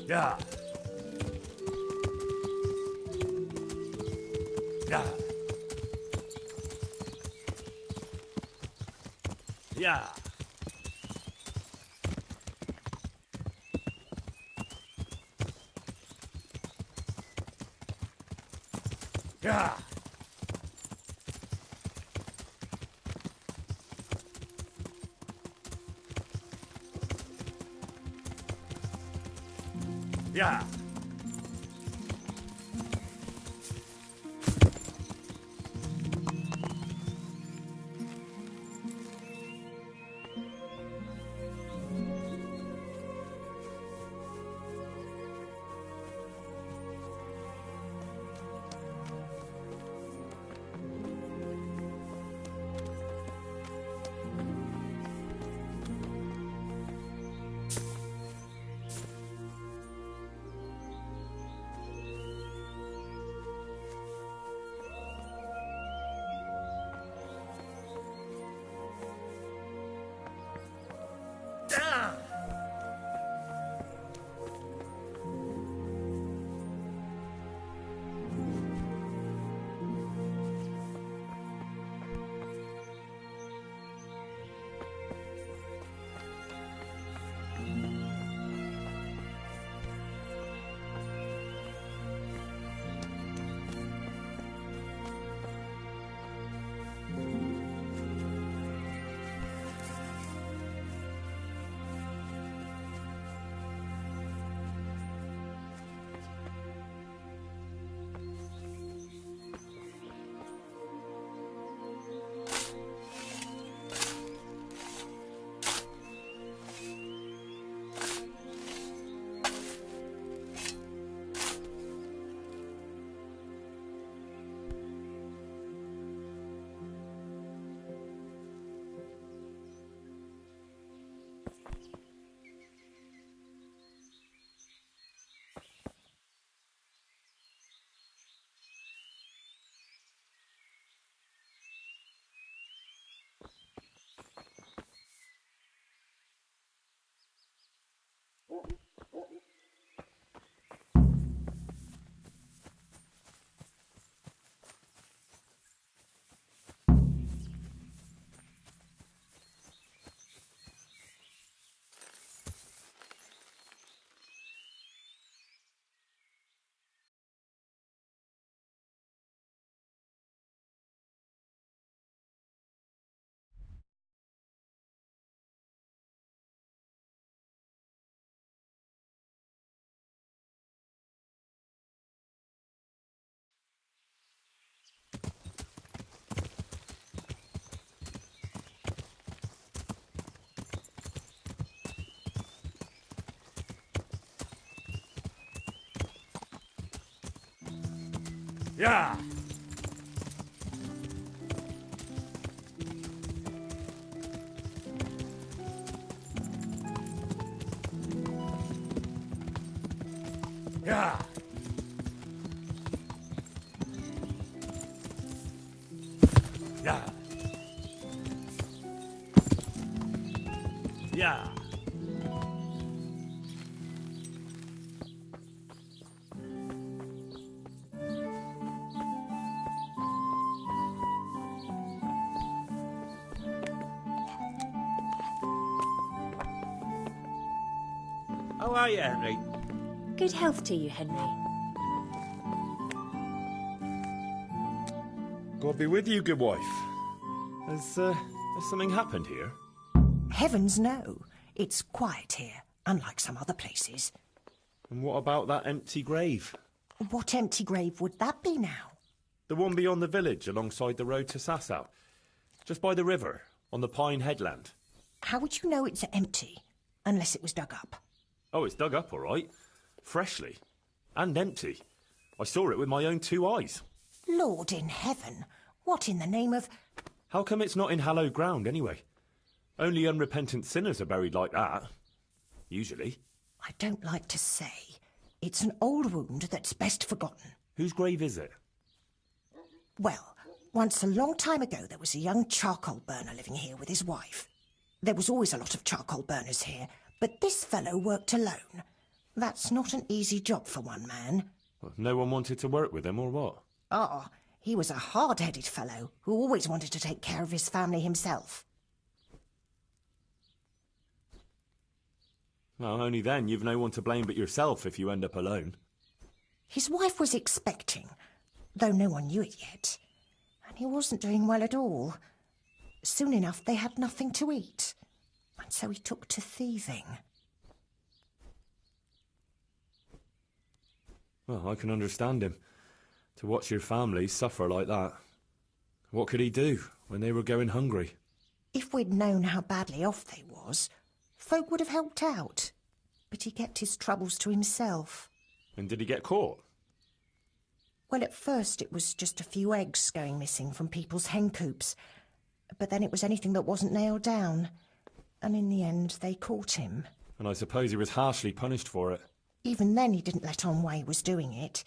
Yeah. Yeah. Yeah. Yeah. Yeah. Yeah. Yeah. Yeah. Yeah. How are you, Henry? Good health to you, Henry. God be with you, good wife. Has something happened here? Heavens, no. It's quiet here, unlike some other places. And what about that empty grave? What empty grave would that be now? The one beyond the village, alongside the road to Sasau. Just by the river, on the Pine Headland. How would you know it's empty, unless it was dug up? Oh, it's dug up, all right. Freshly. And empty. I saw it with my own 2 eyes. Lord in heaven, what in the name of... How come it's not in hallowed ground, anyway? Only unrepentant sinners are buried like that. Usually. I don't like to say. It's an old wound that's best forgotten. Whose grave is it? Well, once a long time ago there was a young charcoal burner living here with his wife. There was always a lot of charcoal burners here, but this fellow worked alone. That's not an easy job for one man. Well, no one wanted to work with him, or what? Ah, he was a hard-headed fellow who always wanted to take care of his family himself. Well, only then you've no one to blame but yourself if you end up alone. His wife was expecting, though no one knew it yet. And he wasn't doing well at all. Soon enough they had nothing to eat. And so he took to thieving. Well, I can understand him. To watch your family suffer like that. What could he do when they were going hungry? If we'd known how badly off they was, folk would have helped out. But he kept his troubles to himself. And did he get caught? Well, at first it was just a few eggs going missing from people's hen coops. But then it was anything that wasn't nailed down. And in the end, they caught him. And I suppose he was harshly punished for it. Even then he didn't let on why he was doing it.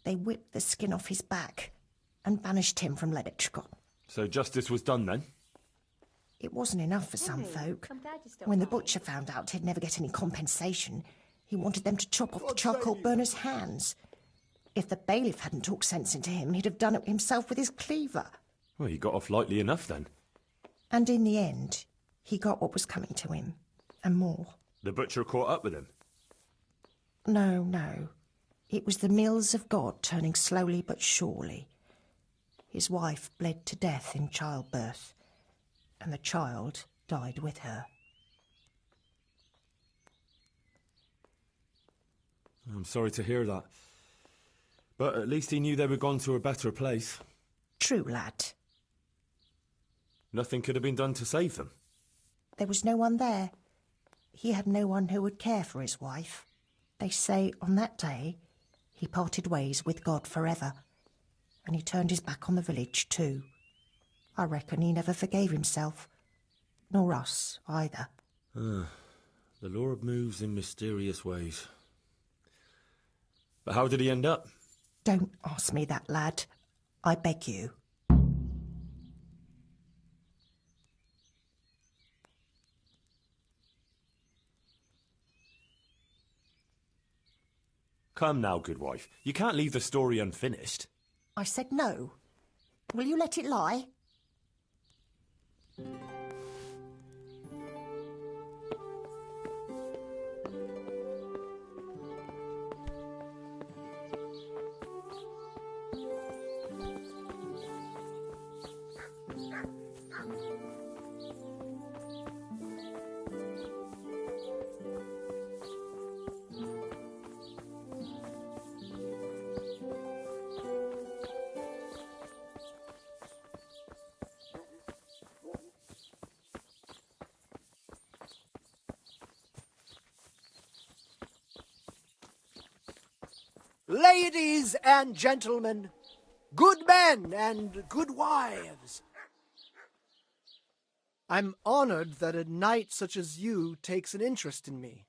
They whipped the skin off his back and banished him from Leditchcott. So justice was done then? It wasn't enough for some folk. When the butcher found out he'd never get any compensation, he wanted them to chop off the charcoal burner's hands. If the bailiff hadn't talked sense into him, he'd have done it himself with his cleaver. Well, he got off lightly enough then. And in the end, he got what was coming to him, and more. The butcher caught up with him? No, no. It was the mills of God turning slowly but surely. His wife bled to death in childbirth, and the child died with her. I'm sorry to hear that. But at least he knew they were gone to a better place. True, lad. Nothing could have been done to save them. There was no one there. He had no one who would care for his wife. They say on that day he parted ways with God forever, and he turned his back on the village too. I reckon he never forgave himself, nor us either. The Lord moves in mysterious ways. But how did he end up? Don't ask me that, lad. I beg you. Come now, good wife. You can't leave the story unfinished. I said no. Will you let it lie? Ladies and gentlemen, good men and good wives, I'm honored that a knight such as you takes an interest in me.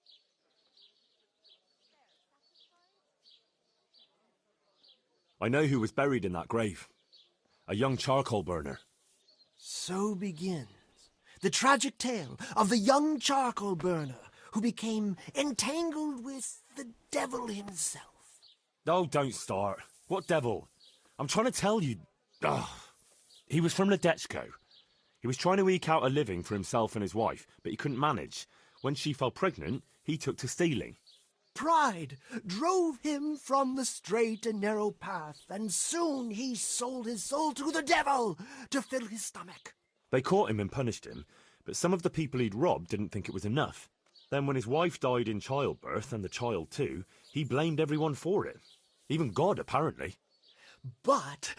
I know who was buried in that grave. A young charcoal burner. So begins the tragic tale of the young charcoal burner who became entangled with the devil himself. Oh, don't start. What devil? I'm trying to tell you. He was from Ledetchko. He was trying to eke out a living for himself and his wife, but he couldn't manage. When she fell pregnant, he took to stealing. Pride drove him from the straight and narrow path, and soon he sold his soul to the devil to fill his stomach. They caught him and punished him, but some of the people he'd robbed didn't think it was enough. Then when his wife died in childbirth, and the child too, he blamed everyone for it. Even God, apparently. But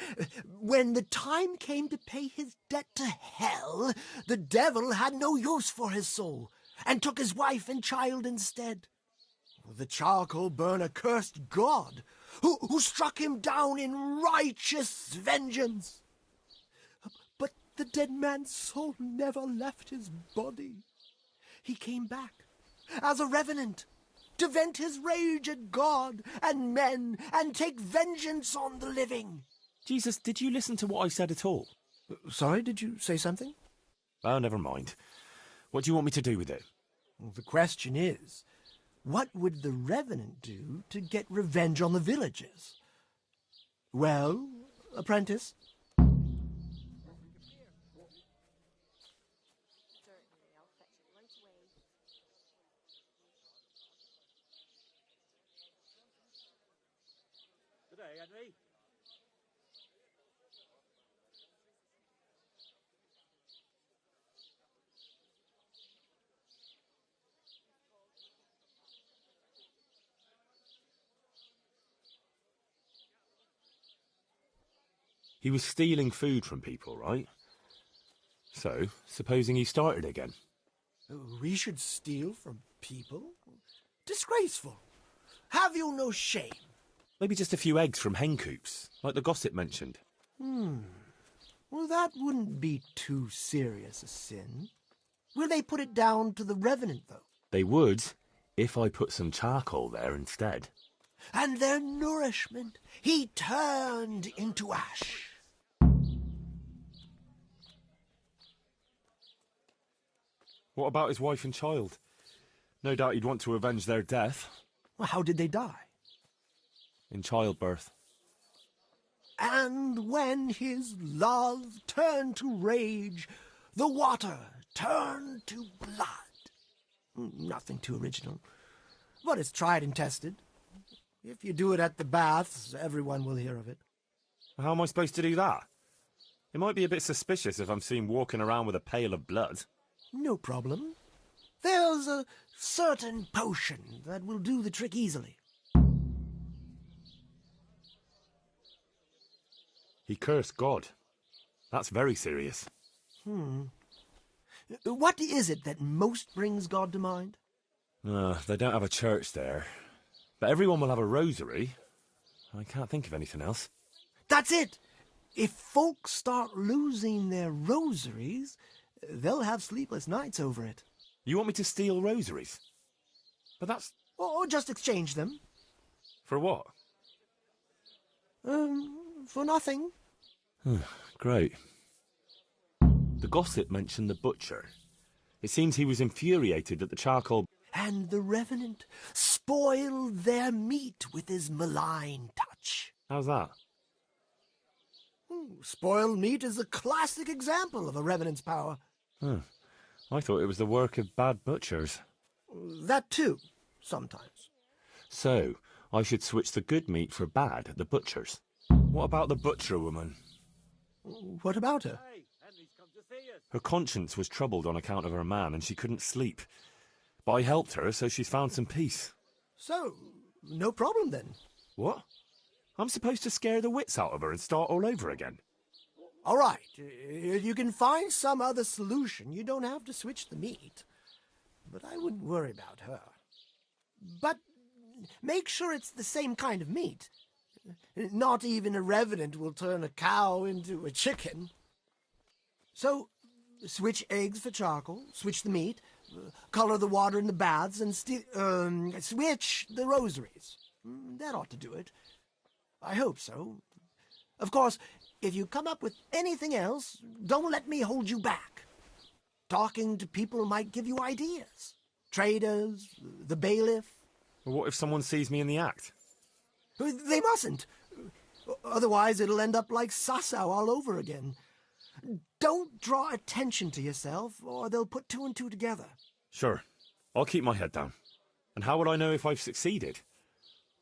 when the time came to pay his debt to hell, the devil had no use for his soul, and took his wife and child instead. The charcoal burner cursed God, who struck him down in righteous vengeance. But the dead man's soul never left his body. He came back as a revenant to vent his rage at God and men and take vengeance on the living. Jesus, did you listen to what I said at all? Sorry, did you say something? Oh, never mind. What do you want me to do with it? Well, the question is, what would the revenant do to get revenge on the villagers? Well, apprentice? Good day, Henry. He was stealing food from people, right? So, supposing he started again. We should steal from people? Disgraceful. Have you no shame? Maybe just a few eggs from hen coops, like the gossip mentioned. Well, that wouldn't be too serious a sin. Will they put it down to the revenant, though? They would, if I put some charcoal there instead. And their nourishment he turned into ash. What about his wife and child? No doubt he'd want to avenge their death. Well, how did they die? In childbirth. And when his love turned to rage, the water turned to blood. Nothing too original, but it's tried and tested. If you do it at the baths, everyone will hear of it. How am I supposed to do that? It might be a bit suspicious if I'm seen walking around with a pail of blood. No problem. There's a certain potion that will do the trick easily. He cursed God. That's very serious. What is it that most brings God to mind? They don't have a church there. But everyone will have a rosary. I can't think of anything else. That's it! If folks start losing their rosaries, they'll have sleepless nights over it. You want me to steal rosaries? But that's... Or just exchange them. For what? For nothing. Great. The gossip mentioned the butcher. It seems he was infuriated at the charcoal... And the revenant spoiled their meat with his malign touch. How's that? Spoiled meat is a classic example of a revenant's power. I thought it was the work of bad butchers. That too, sometimes. So, I should switch the good meat for bad at the butcher's. What about the butcher woman? What about her? Hey, Henry's come to see us. Her conscience was troubled on account of her man, and she couldn't sleep. But I helped her, so she's found some peace. So, no problem then. What? I'm supposed to scare the wits out of her and start all over again? All right, if you can find some other solution, you don't have to switch the meat. But I wouldn't worry about her. But make sure it's the same kind of meat. Not even a revenant will turn a cow into a chicken. So, switch eggs for charcoal, switch the meat, color the water in the baths, and switch the rosaries. That ought to do it. I hope so. Of course, if you come up with anything else, don't let me hold you back. Talking to people might give you ideas. Traders, the bailiff. What if someone sees me in the act? They mustn't. Otherwise, it'll end up like Sasau all over again. Don't draw attention to yourself, or they'll put two and two together. Sure. I'll keep my head down. And how will I know if I've succeeded?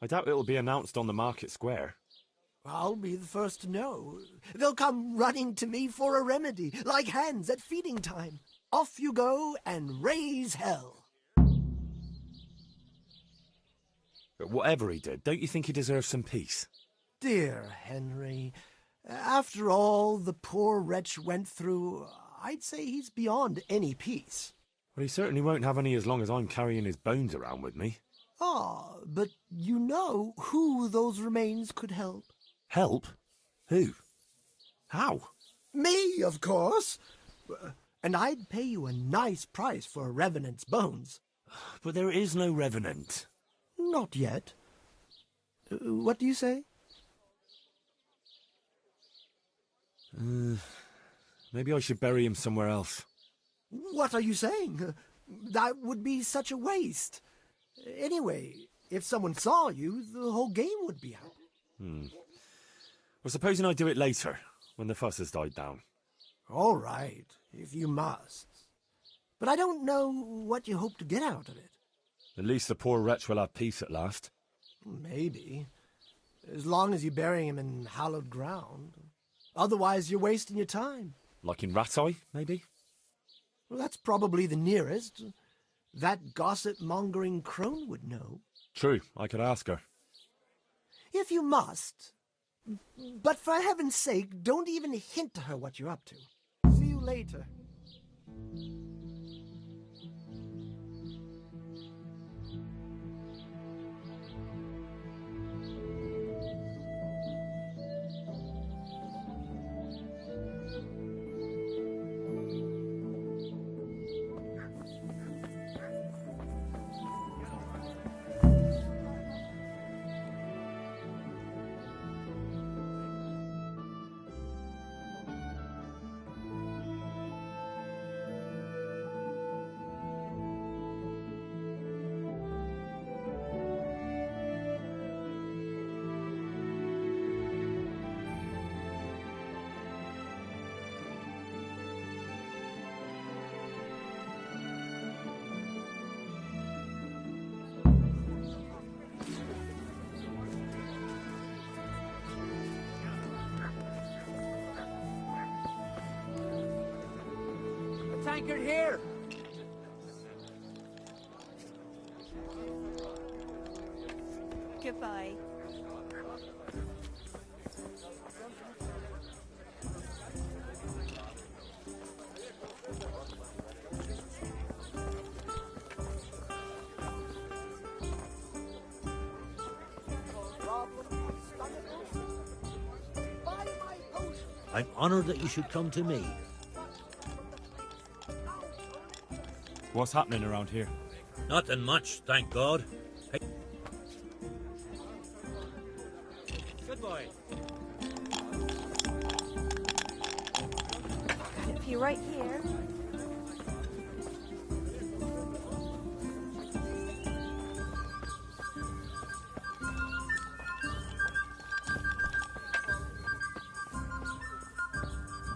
I doubt it'll be announced on the market square. I'll be the first to know. They'll come running to me for a remedy, like hens at feeding time. Off you go and raise hell. But whatever he did, don't you think he deserves some peace? Dear Henry, after all the poor wretch went through, I'd say he's beyond any peace. Well, he certainly won't have any as long as I'm carrying his bones around with me. Ah, but you know who those remains could help. Help? Who? How? Me, of course. And I'd pay you a nice price for a revenant's bones. But there is no revenant. Not yet. What do you say? Maybe I should bury him somewhere else. What are you saying? That would be such a waste. Anyway, if someone saw you, the whole game would be out. Well, supposing I do it later, when the fuss has died down. All right, if you must. But I don't know what you hope to get out of it. At least the poor wretch will have peace at last. Maybe. As long as you bury him in hallowed ground. Otherwise, you're wasting your time. Like in Rat-Eye, maybe? Well, that's probably the nearest. That gossip-mongering crone would know. True, I could ask her. If you must. But for heaven's sake, don't even hint to her what you're up to. See you later. Tankard here. Goodbye. I'm honoured that you should come to me. What's happening around here? Nothing much, thank God. Hey. Good boy. If you're right here.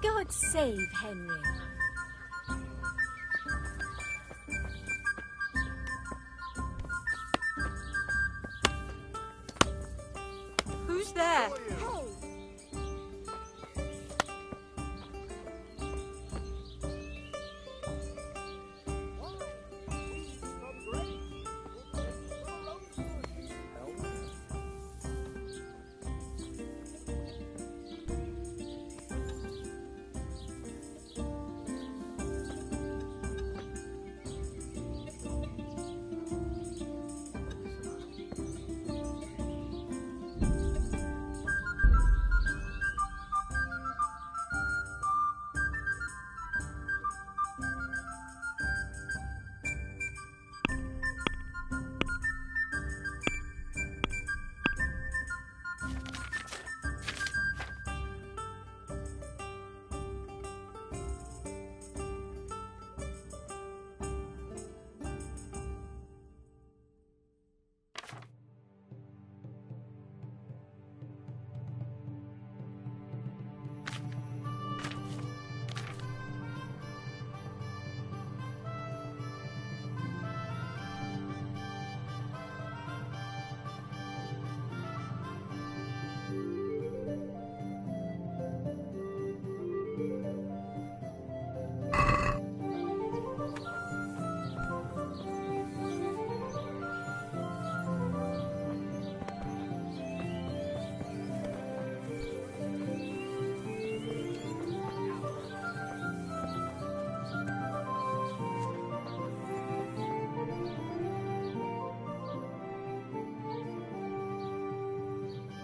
God save Henry. Who's there?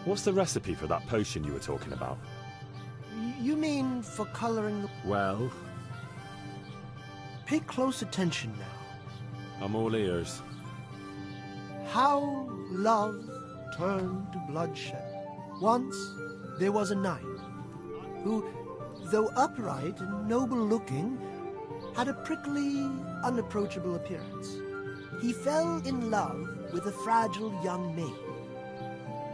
What's the recipe for that potion you were talking about? You mean for coloring the... Well, Pay close attention now. I'm all ears. How love turned to bloodshed. Once there was a knight who, though upright and noble-looking, had a prickly, unapproachable appearance. He fell in love with a fragile young maid,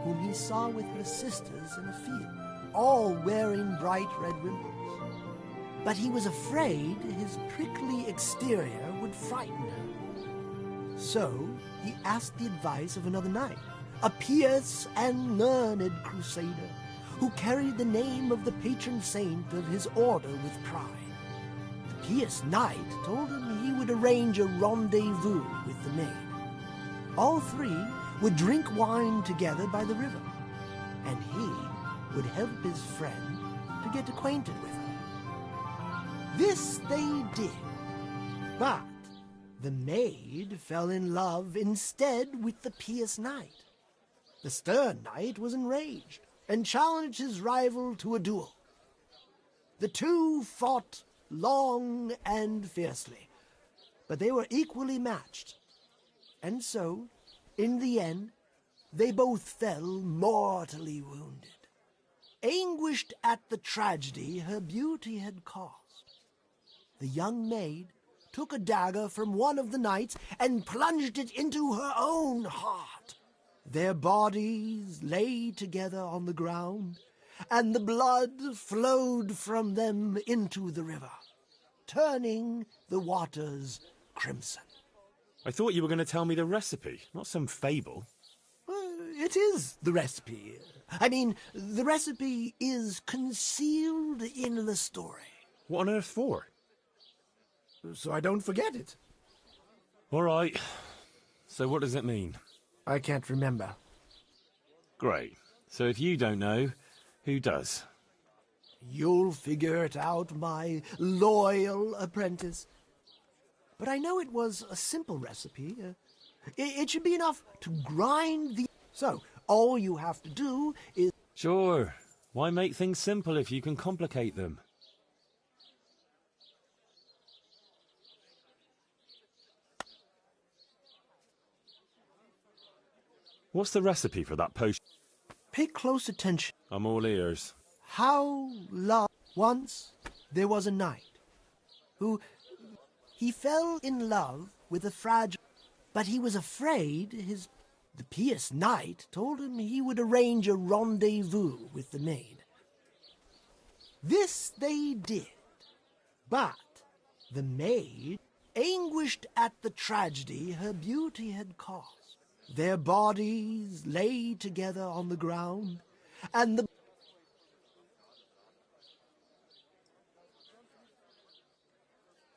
whom he saw with her sisters in a field, all wearing bright red wimples. But he was afraid his prickly exterior would frighten her. So he asked the advice of another knight, a pious and learned crusader, who carried the name of the patron saint of his order with pride. The pious knight told him he would arrange a rendezvous with the maid. All three would drink wine together by the river, and he would help his friend to get acquainted with her. This they did, but the maid fell in love instead with the pious knight. The stern knight was enraged and challenged his rival to a duel. The two fought long and fiercely, but they were equally matched. And so, in the end, they both fell mortally wounded, anguished at the tragedy her beauty had caused. The young maid took a dagger from one of the knights and plunged it into her own heart. Their bodies lay together on the ground, and the blood flowed from them into the river, turning the waters crimson. I thought you were going to tell me the recipe, not some fable. It is the recipe. I mean, the recipe is concealed in the story. What on earth for? So I don't forget it. All right. So what does it mean? I can't remember. Great. So if you don't know, who does? You'll figure it out, my loyal apprentice. But I know it was a simple recipe. It should be enough to grind the... So, all you have to do is... Sure. Why make things simple if you can complicate them? What's the recipe for that potion? Pay close attention. I'm all ears. How love... Once there was a knight who... He fell in love with a fragile... But he was afraid his... The pious knight told him he would arrange a rendezvous with the maid. This they did, but the maid, anguished at the tragedy her beauty had caused. Their bodies lay together on the ground, and the...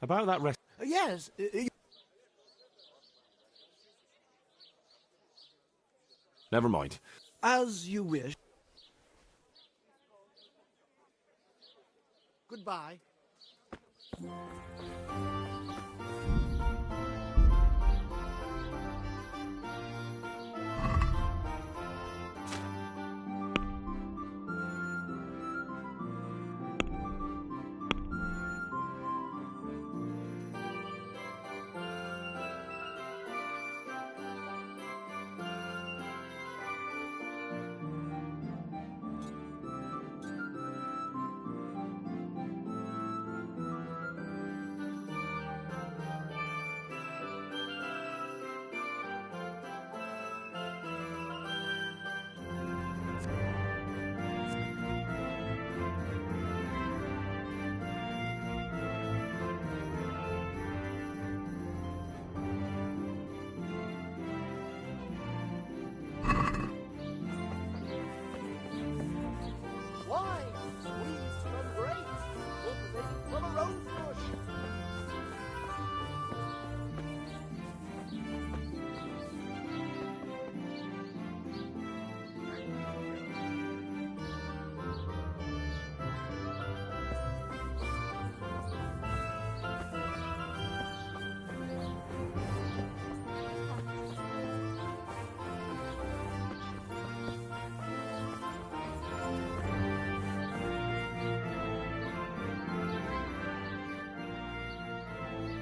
About that recipe... Yes, Never mind. as you wish. Goodbye.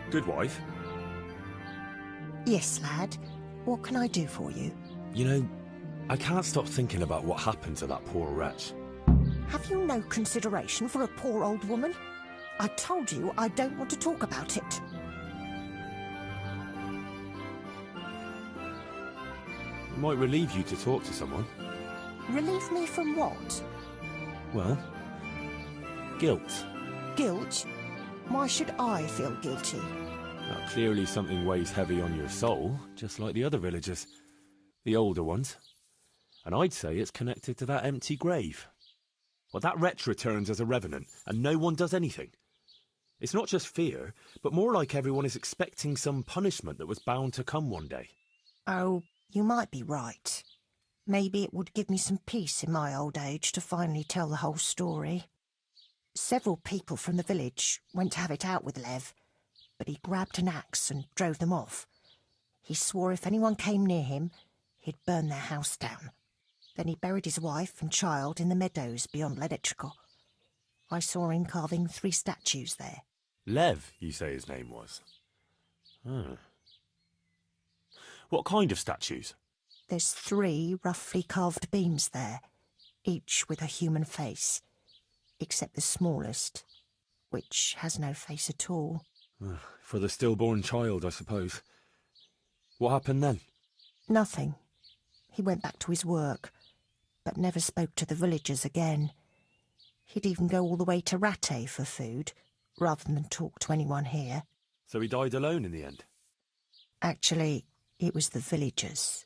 Good wife? Yes, lad. What can I do for you? You know, I can't stop thinking about what happened to that poor wretch. Have you no consideration for a poor old woman? I told you I don't want to talk about it. It might relieve you to talk to someone. Relieve me from what? Well, guilt. Guilt? Why should I feel guilty? Now, clearly something weighs heavy on your soul, just like the other villagers. The older ones. And I'd say it's connected to that empty grave. Well, that wretch returns as a revenant, and no one does anything. It's not just fear, but more like everyone is expecting some punishment that was bound to come one day. Oh, you might be right. Maybe it would give me some peace in my old age to finally tell the whole story. Several people from the village went to have it out with Lev, but he grabbed an axe and drove them off. He swore if anyone came near him, he'd burn their house down. Then he buried his wife and child in the meadows beyond Ledechko. I saw him carving 3 statues there. Lev, you say his name was? Hmm. What kind of statues? There's 3 roughly carved beams there, each with a human face, except the smallest, which has no face at all. For the stillborn child, I suppose. What happened then? Nothing. He went back to his work, but never spoke to the villagers again. He'd even go all the way to Ratte for food, rather than talk to anyone here. So he died alone in the end? Actually, it was the villagers.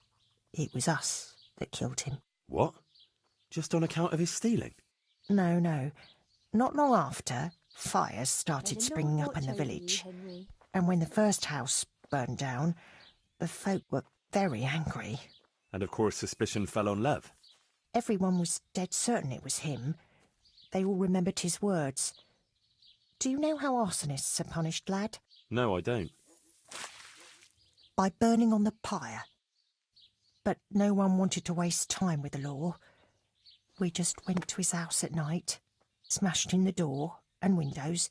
It was us that killed him. What? Just on account of his stealing? No. Not long after, fires started There's a springing little up in the watch over you, village. Henry. And when the first house burned down, the folk were very angry. And of course suspicion fell on Lev. Everyone was dead certain it was him. They all remembered his words. Do you know how arsonists are punished, lad? No, I don't. By burning on the pyre. But no one wanted to waste time with the law. We just went to his house at night, smashed in the door and windows,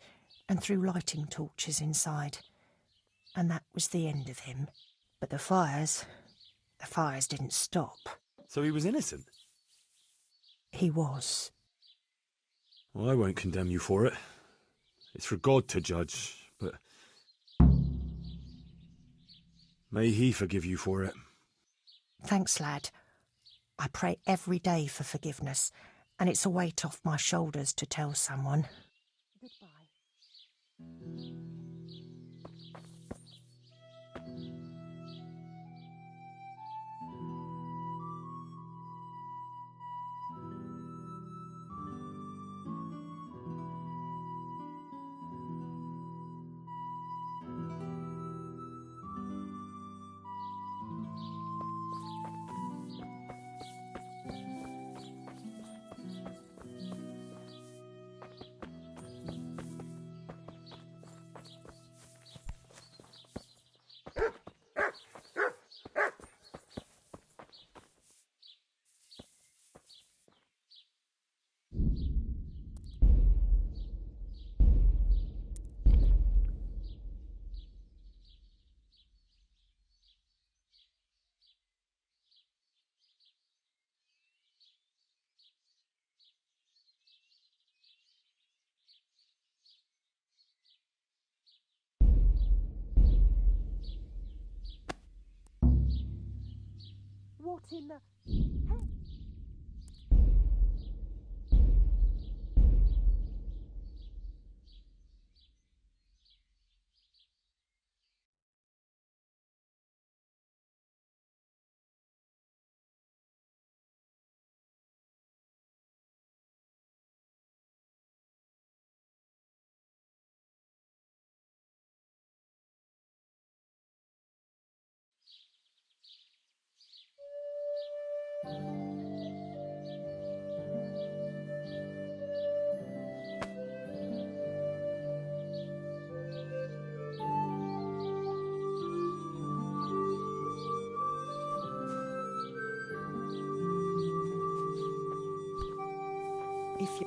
and threw lighting torches inside. And that was the end of him. But the fires didn't stop. So he was innocent? He was. Well, I won't condemn you for it. It's for God to judge, but may he forgive you for it. Thanks, lad. I pray every day for forgiveness, and it's a weight off my shoulders to tell someone. Goodbye. What in the... If you...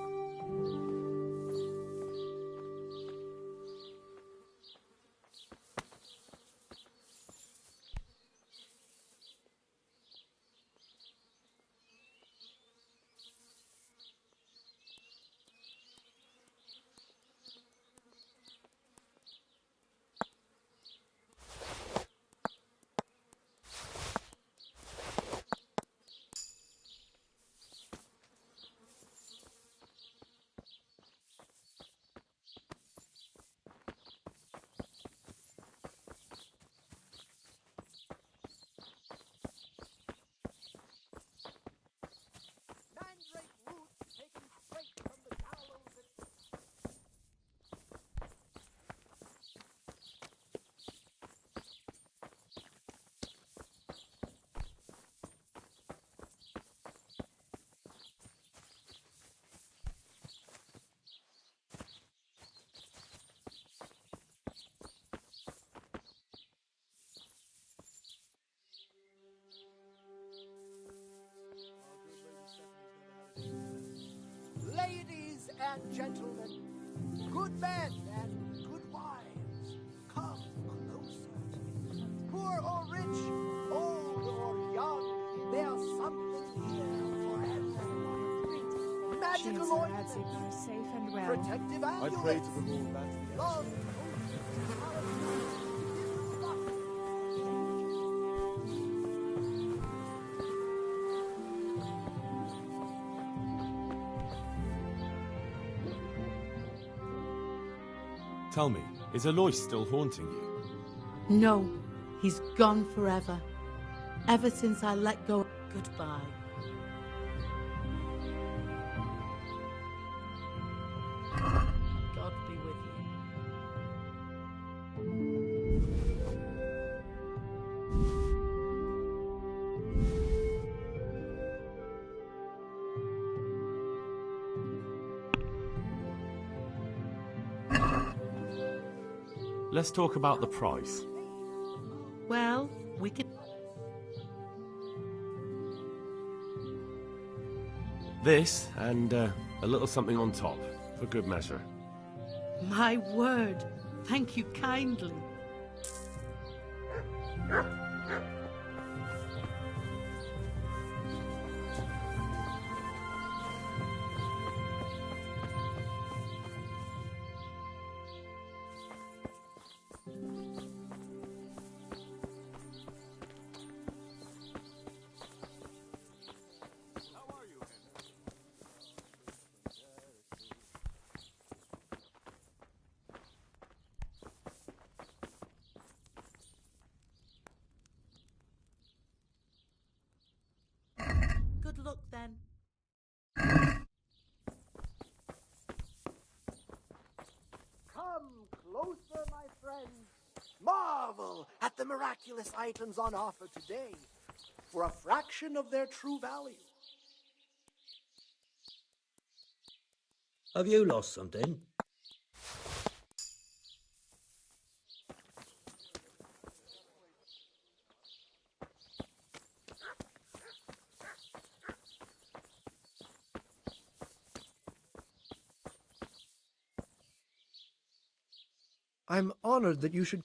Ladies and gentlemen, good men and good wives, come closer. Poor or rich, old or young, there's something here for everyone. Magical ointments, you are safe and well. protective I amulets, pray to the Lord that he love, Tell me, is Alois still haunting you? No, he's gone forever. Ever since I let go, goodbye. God be with you. Let's talk about the price. Well, we could... This, and a little something on top, for good measure. My word, thank you kindly. Good luck then. come closer, my friends. Marvel at the miraculous items on offer today for a fraction of their true value. Have you lost something? I'm honored that you should...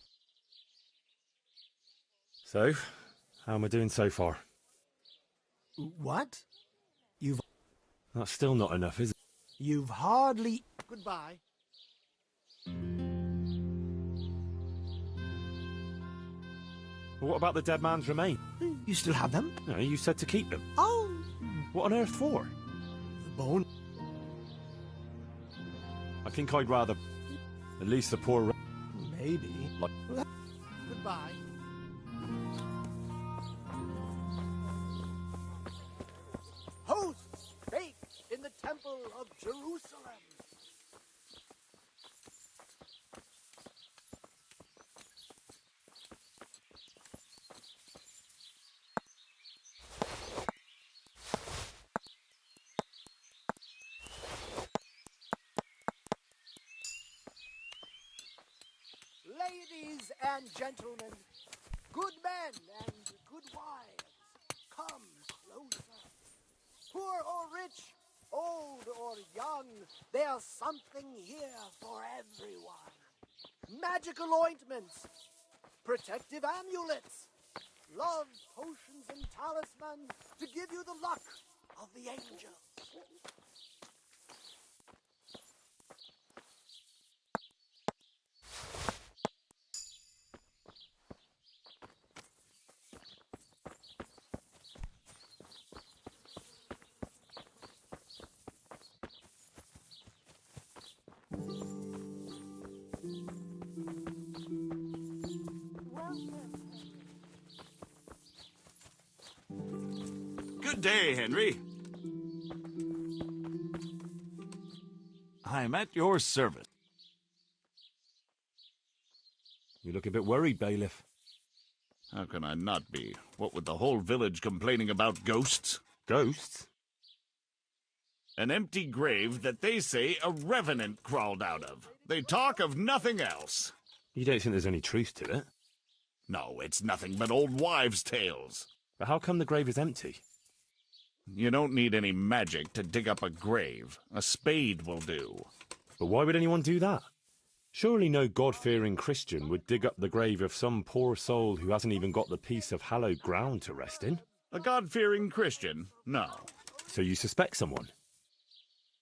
So, how am I doing so far? What? That's still not enough, is it? You've hardly... Goodbye. What about the dead man's remains? You still have them? No, you said to keep them. Oh, What on earth for? the bone. I think I'd rather... At least the poor... Maybe. Like- Goodbye. Hosts baked in the temple of Jerusalem. Ladies and gentlemen, good men and good wives, come closer. Poor or rich, old or young, there's something here for everyone. Magical ointments, protective amulets, love potions and talismans to give you the luck of the angels. Good day, Henry. I'm at your service. You look a bit worried, bailiff. How can I not be? What with the whole village complaining about ghosts? Ghosts? An empty grave that they say a revenant crawled out of. They talk of nothing else. You don't think there's any truth to it? No, it's nothing but old wives' tales. But how come the grave is empty? You don't need any magic to dig up a grave. A spade will do. But why would anyone do that? Surely no God-fearing Christian would dig up the grave of some poor soul who hasn't even got the piece of hallowed ground to rest in. A God-fearing Christian? No. So you suspect someone?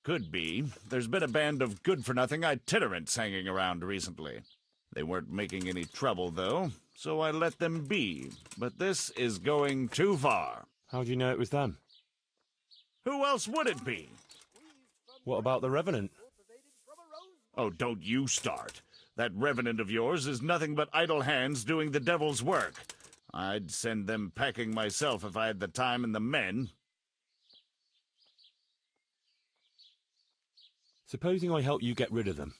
Could be. There's been a band of good-for-nothing itinerants hanging around recently. They weren't making any trouble, though, so I let them be. But this is going too far. How do you know it was them? Who else would it be? What about the Revenant? Oh, don't you start. That revenant of yours is nothing but idle hands doing the devil's work. I'd send them packing myself if I had the time and the men. Supposing I help you get rid of them.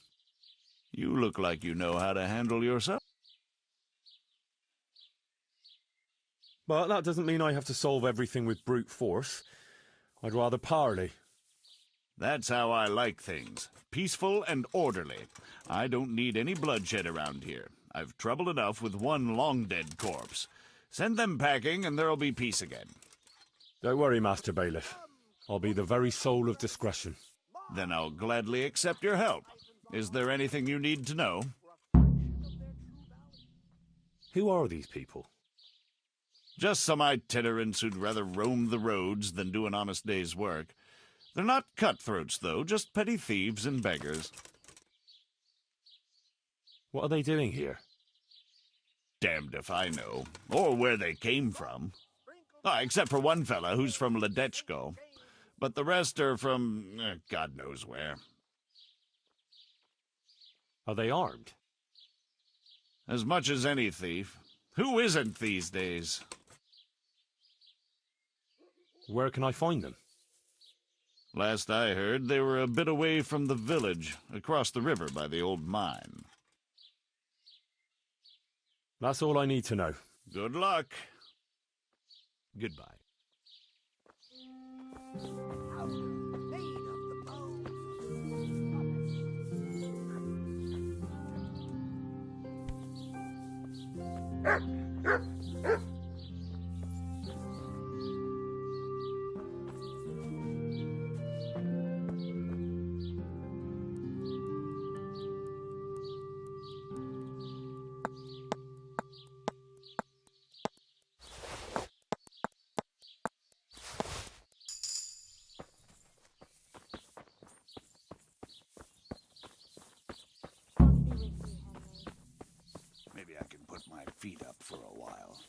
You look like you know how to handle yourself. But that doesn't mean I have to solve everything with brute force. I'd rather parley. That's how I like things. Peaceful and orderly. I don't need any bloodshed around here. I've trouble enough with one long-dead corpse. Send them packing and there'll be peace again. Don't worry, Master Bailiff. I'll be the very soul of discretion. Then I'll gladly accept your help. Is there anything you need to know? Who are these people? Just some itinerants who'd rather roam the roads than do an honest day's work. They're not cutthroats, though, just petty thieves and beggars. What are they doing here? Damned if I know, or where they came from. Except for one fella who's from Ledechko. But the rest are from God knows where. Are they armed? As much as any thief. Who isn't these days? Where can I find them? Last I heard, they were a bit away from the village, across the river by the old mine. That's all I need to know. Good luck. Goodbye. Maybe I can put my feet up for a while.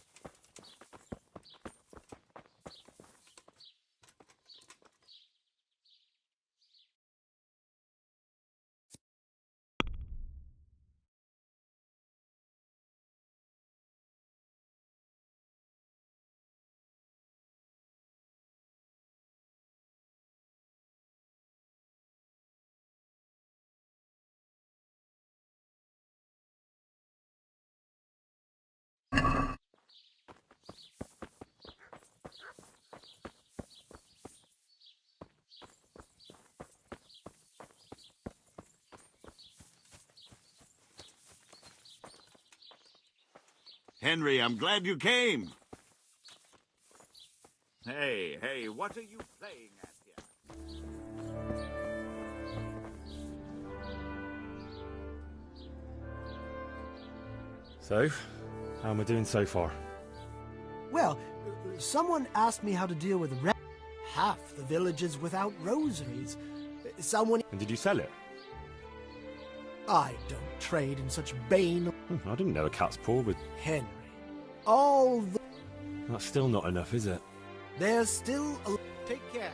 Henry, I'm glad you came. Hey, what are you playing at here? So, how am I doing so far? Well, someone asked me how to deal with half the villages without rosaries. Someone... And did you sell it? I don't trade in such bane... I didn't know a cat's paw would... Henry. All the... That's still not enough, is it? There's still a... Take care.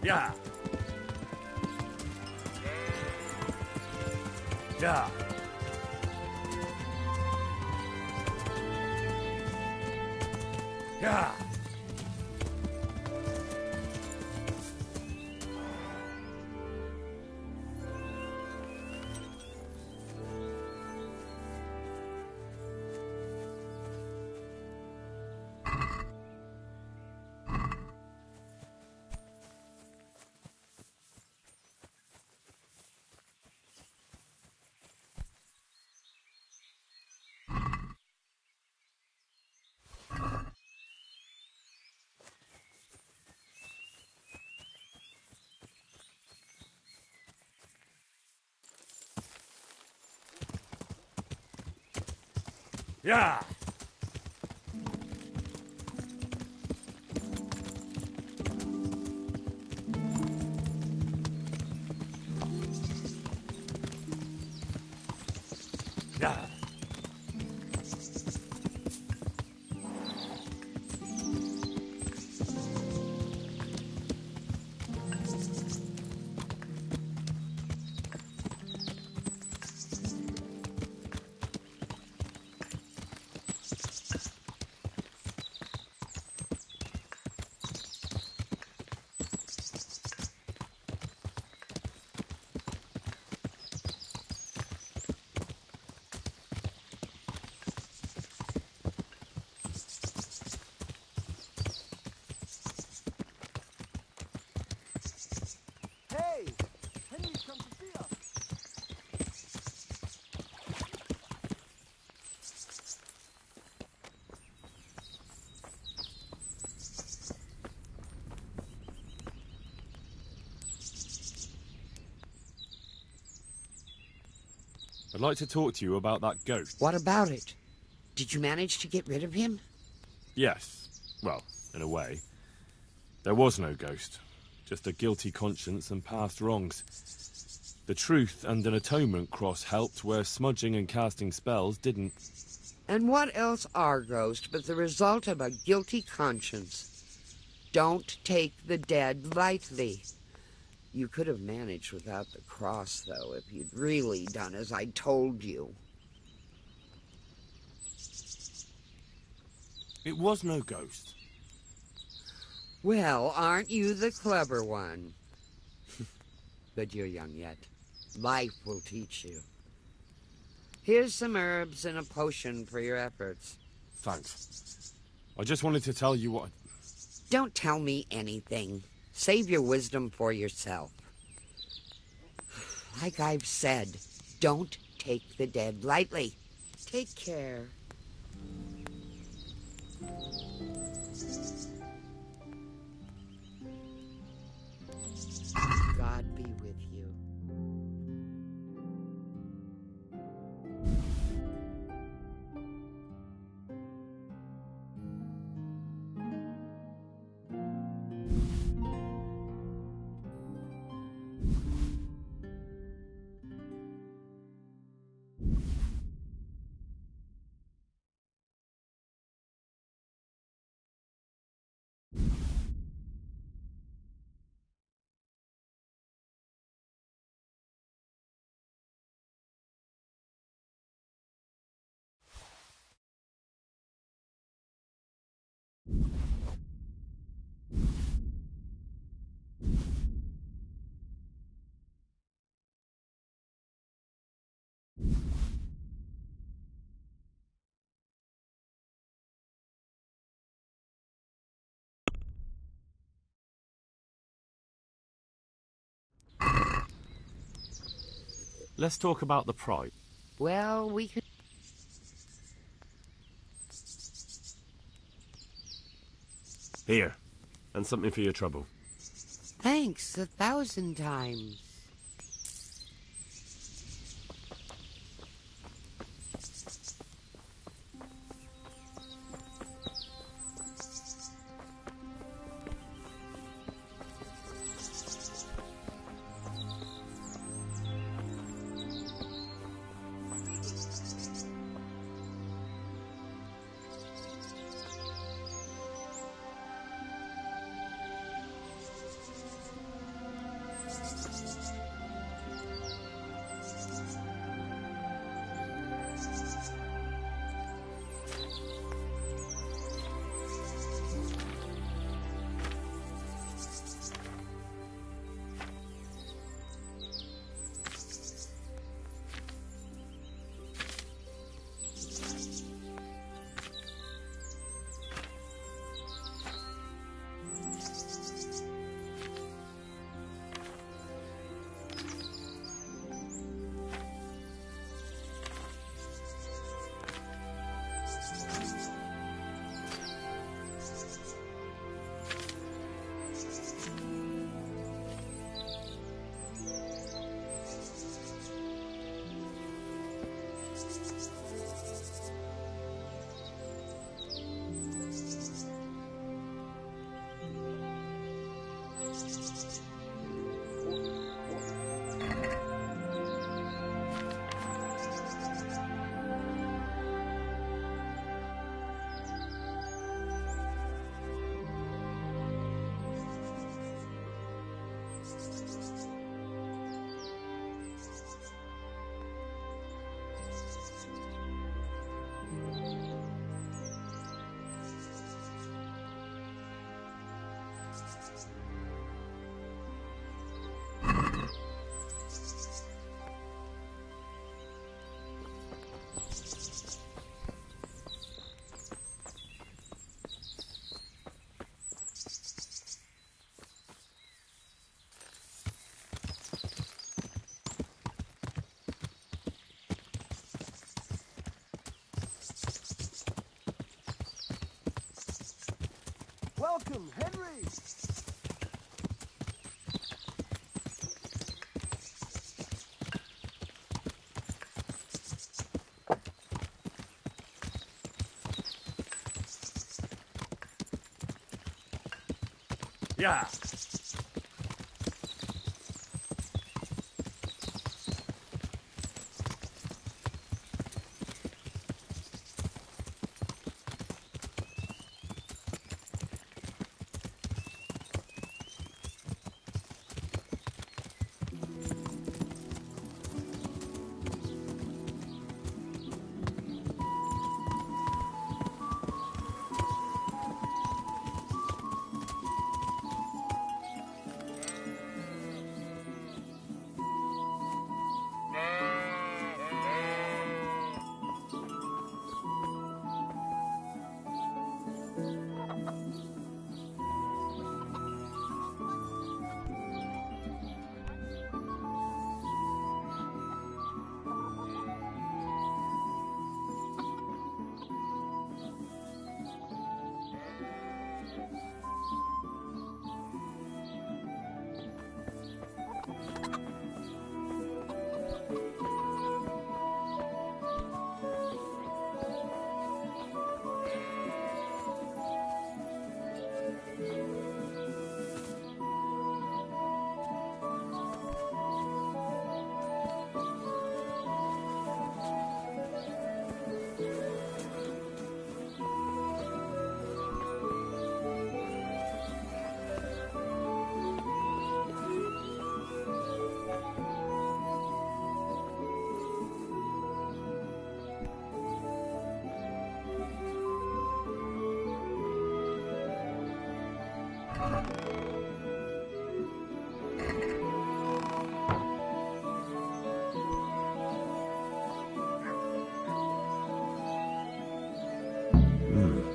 Yeah. Yeah. Yeah. Yeah. Yeah. Hey! Henry's come to see us. I'd like to talk to you about that ghost. What about it? Did you manage to get rid of him? Yes. Well, in a way. There was no ghost. Just a guilty conscience and past wrongs. The truth and an atonement cross helped where smudging and casting spells didn't. And what else are ghosts but the result of a guilty conscience? Don't take the dead lightly. You could have managed without the cross, though, if you'd really done as I told you. It was no ghost. Well, aren't you the clever one? But you're young yet. Life will teach you. Here's some herbs and a potion for your efforts. Thanks. I just wanted to tell you what... Don't tell me anything. Save your wisdom for yourself. Like I've said, don't take the dead lightly. Take care. God be with you. Let's talk about the prize. Well, we could... Here. And something for your trouble. Thanks 1,000 times. him, Henry! Yeah.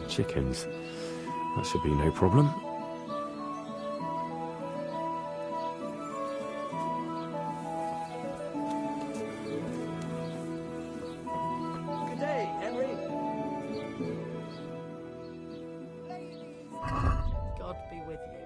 Chickens. That should be no problem. Good day, Henry. God be with you.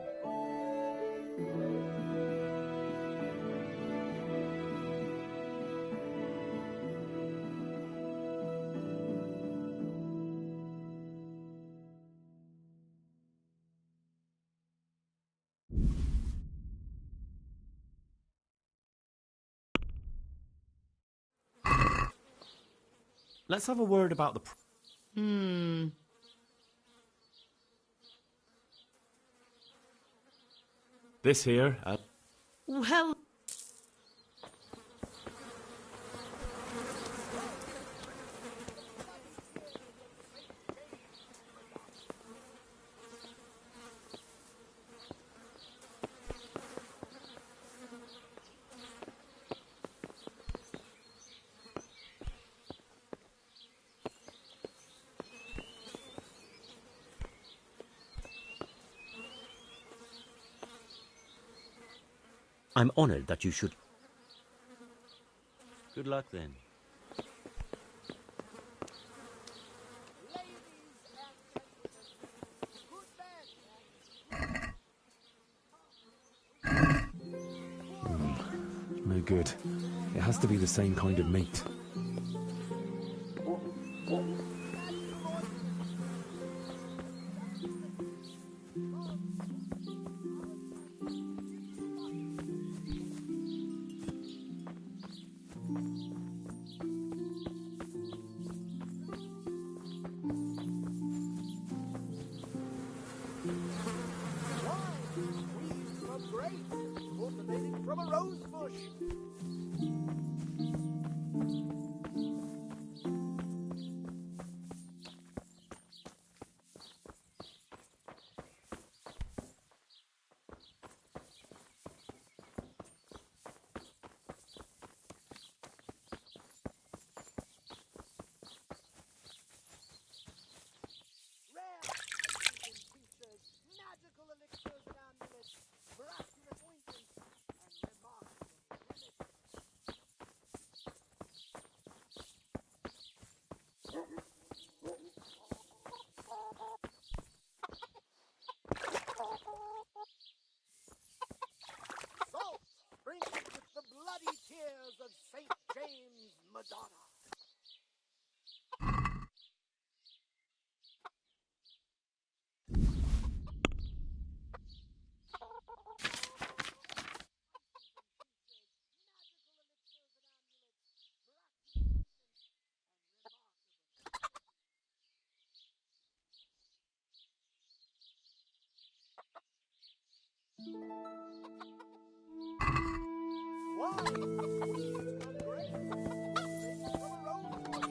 Let's have a word about the... This here, Well, I'm honored that you should. Good luck then. no good. It has to be the same kind of meat. Squeezed from grapes, cultivated from a rose bush. St. James, Madonna. Why? Queen of grace, sing from a rose bush.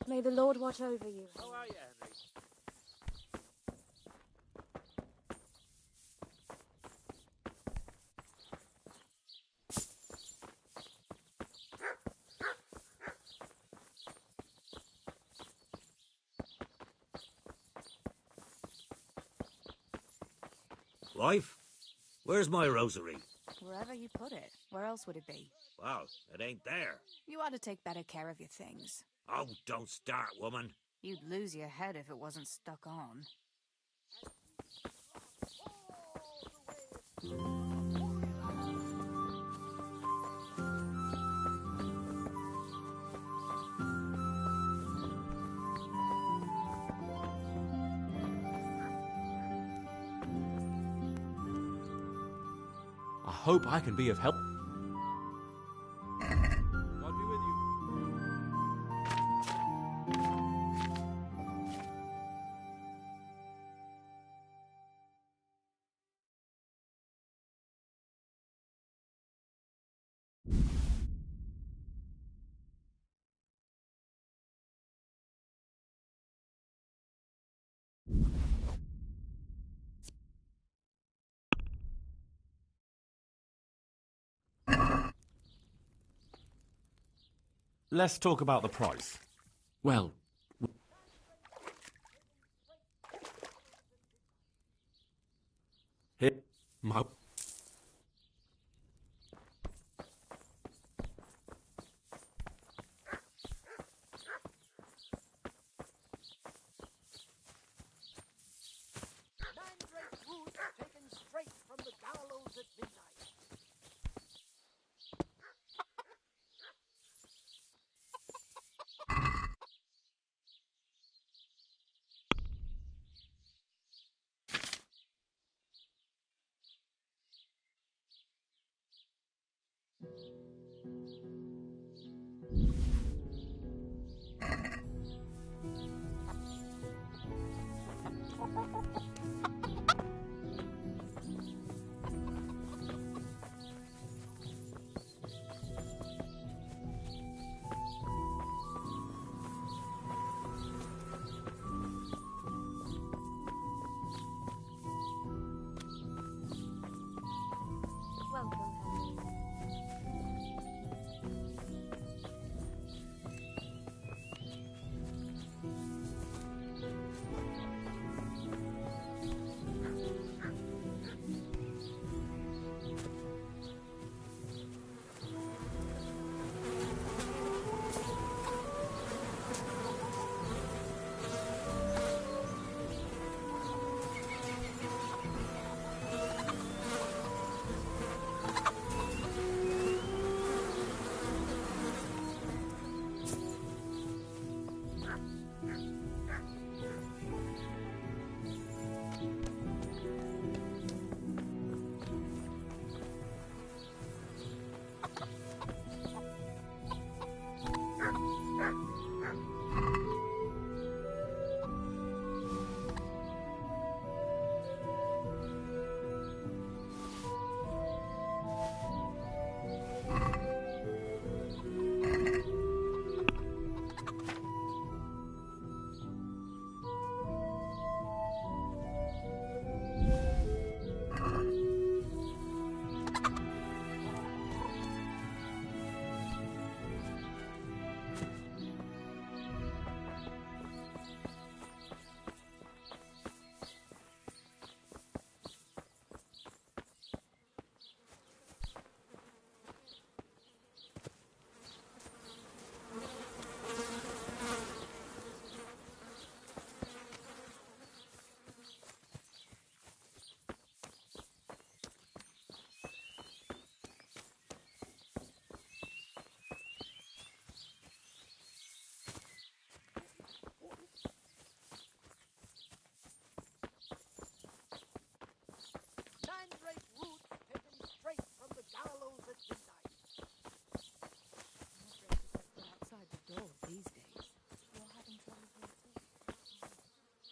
May the Lord watch over you. How are you, Henry? Wife, where's my rosary? Wherever you put it. Where else would it be? Well, it ain't there. You ought to take better care of your things. Oh, don't start, woman. You'd lose your head if it wasn't stuck on. I hope I can be of help. God be with you. Let's talk about the price. Well, here, my... Mandrake root taken straight from the gallows at midnight.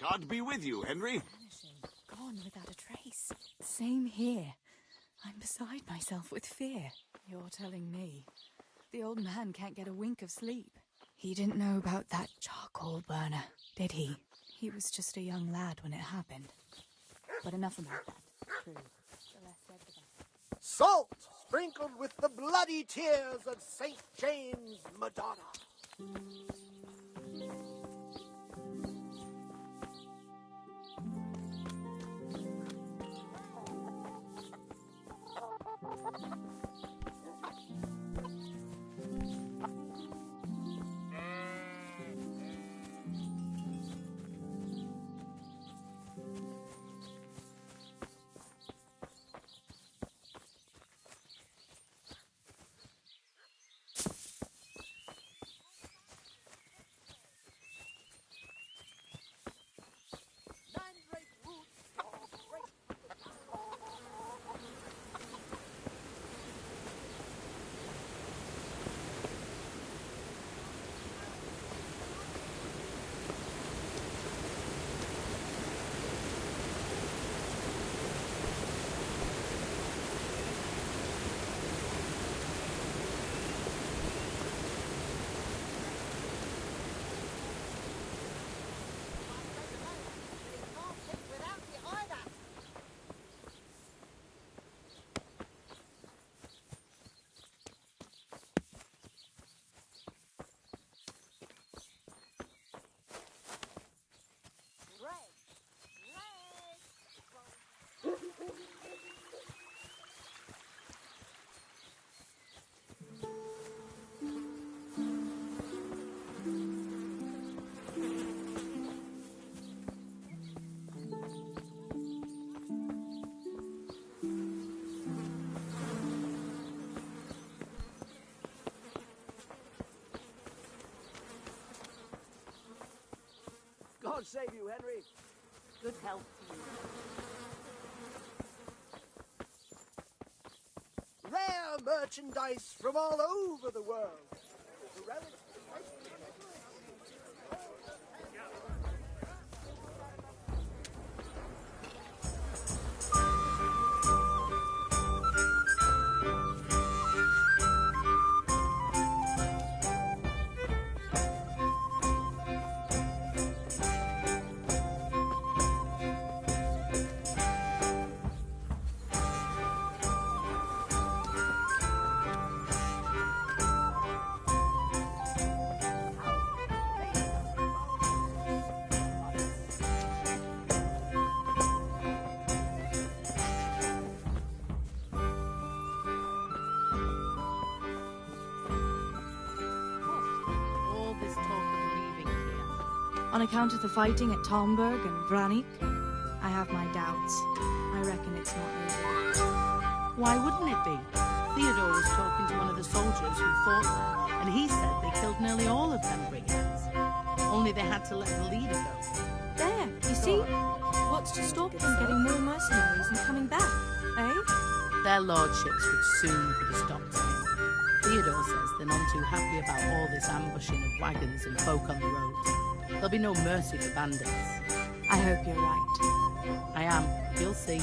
God be with you, Henry. Vanishing, gone without a trace. Same here. I'm beside myself with fear. You're telling me. The old man can't get a wink of sleep. He didn't know about that charcoal burner, did he? He was just a young lad when it happened. But enough about that. True. The less said the better. Salt sprinkled with the bloody tears of St. James Madonna. God save you, Henry. Good health to you. Rare merchandise from all over the world. The relics. All this talk of leaving here. On account of the fighting at Talmberg and Vranik, I have my doubts. I reckon it's not over. Why wouldn't it be? Theodore was talking to one of the soldiers who fought there, and he said they killed nearly all of them brigands. Only they had to let the leader go. There, you see? What's to stop them getting more mercenaries and coming back, eh? Their lordships would soon put a stop to him. Theodore says they're none too happy about all this ambushing of wagons and folk on the roads. There'll be no mercy for bandits. I hope you're right. I am. You'll see.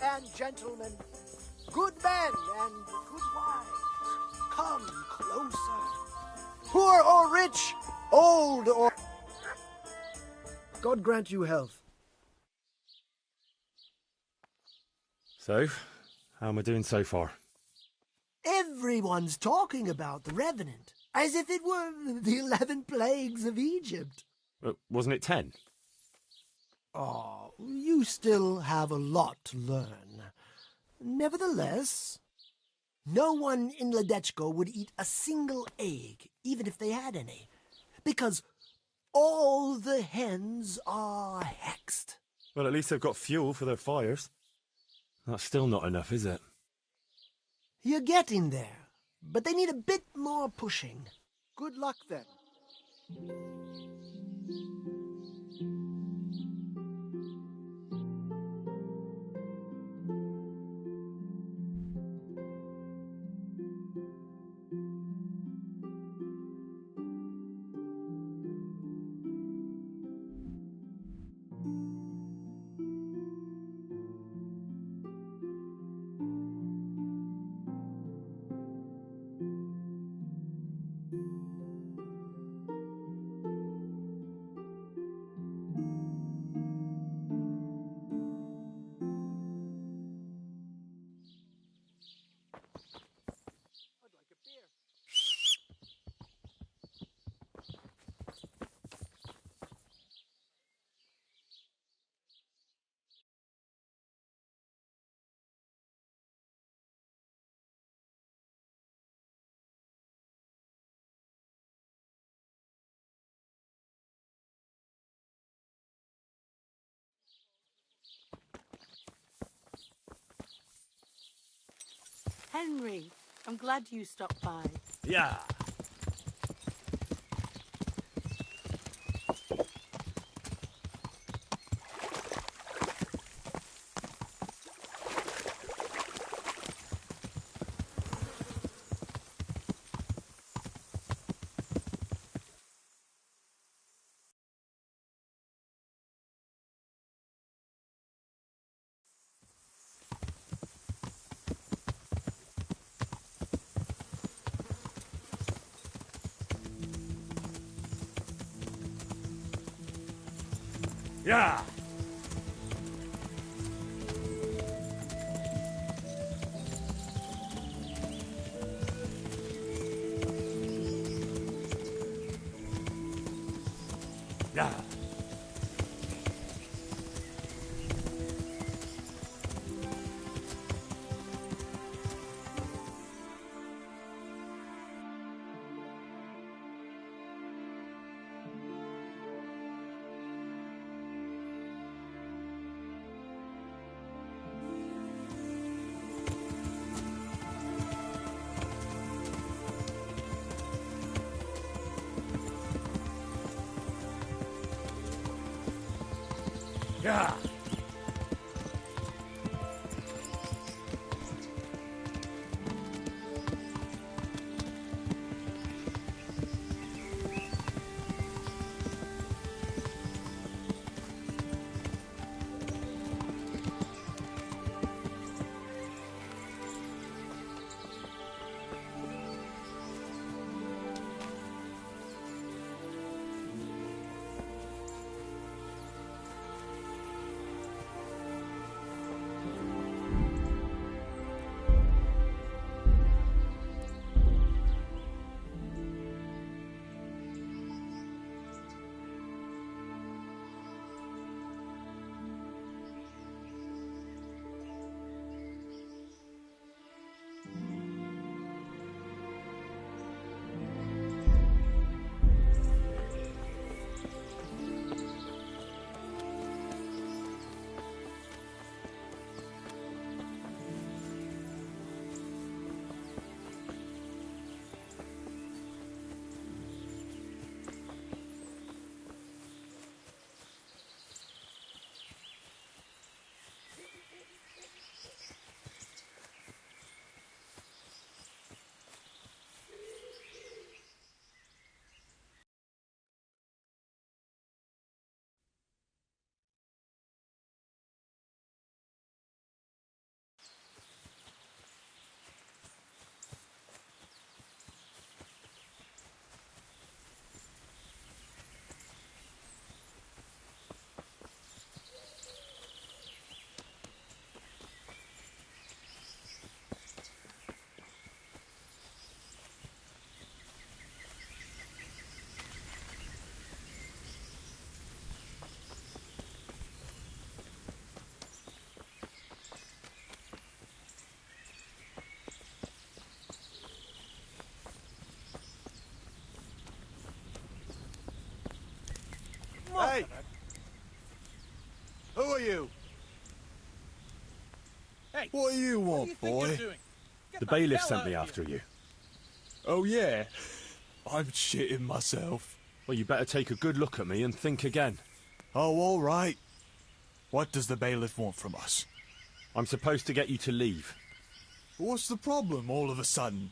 and gentlemen, good men and good wives, come closer. Poor or rich, old or... God grant you health. So, how am I doing so far? Everyone's talking about the Revenant, as if it were the 11 plagues of Egypt. Wasn't it 10? Oh, you still have a lot to learn. Nevertheless, no one in Ledechko would eat a single egg, even if they had any, because all the hens are hexed. Well, at least they've got fuel for their fires. That's still not enough, is it? You're getting there, but they need a bit more pushing. Good luck, then. Henry, I'm glad you stopped by. Yeah. Yeah. Yeah. Yeah. Who are you? Hey, What do you what want, do you think boy? you're doing? Get The bailiff hell sent out me of after here. you. Oh, yeah? I'm shitting myself. Well, you better take a good look at me and think again. Oh, all right. What does the bailiff want from us? I'm supposed to get you to leave. What's the problem all of a sudden?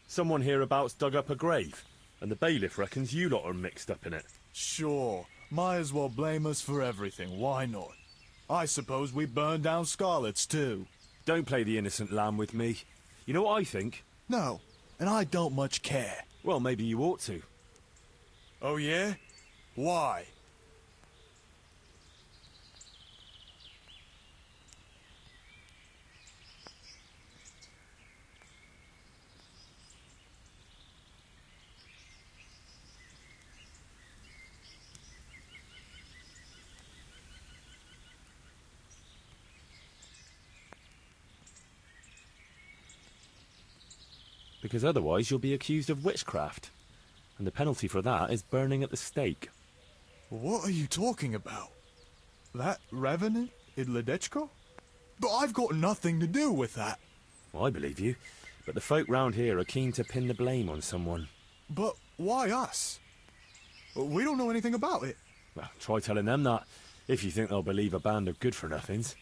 Someone hereabouts dug up a grave, and the bailiff reckons you lot are mixed up in it. Sure. Might as well blame us for everything. Why not? I suppose we burned down Scarlet's too. Don't play the innocent lamb with me. You know what I think? No, and I don't much care. Well, maybe you ought to. Oh, yeah? Why? Because otherwise you'll be accused of witchcraft. And the penalty for that is burning at the stake. What are you talking about? That revenant in Ledechko? But I've got nothing to do with that. Well, I believe you, but the folk round here are keen to pin the blame on someone. But why us? We don't know anything about it. Well, try telling them that, if you think they'll believe a band of good-for-nothings.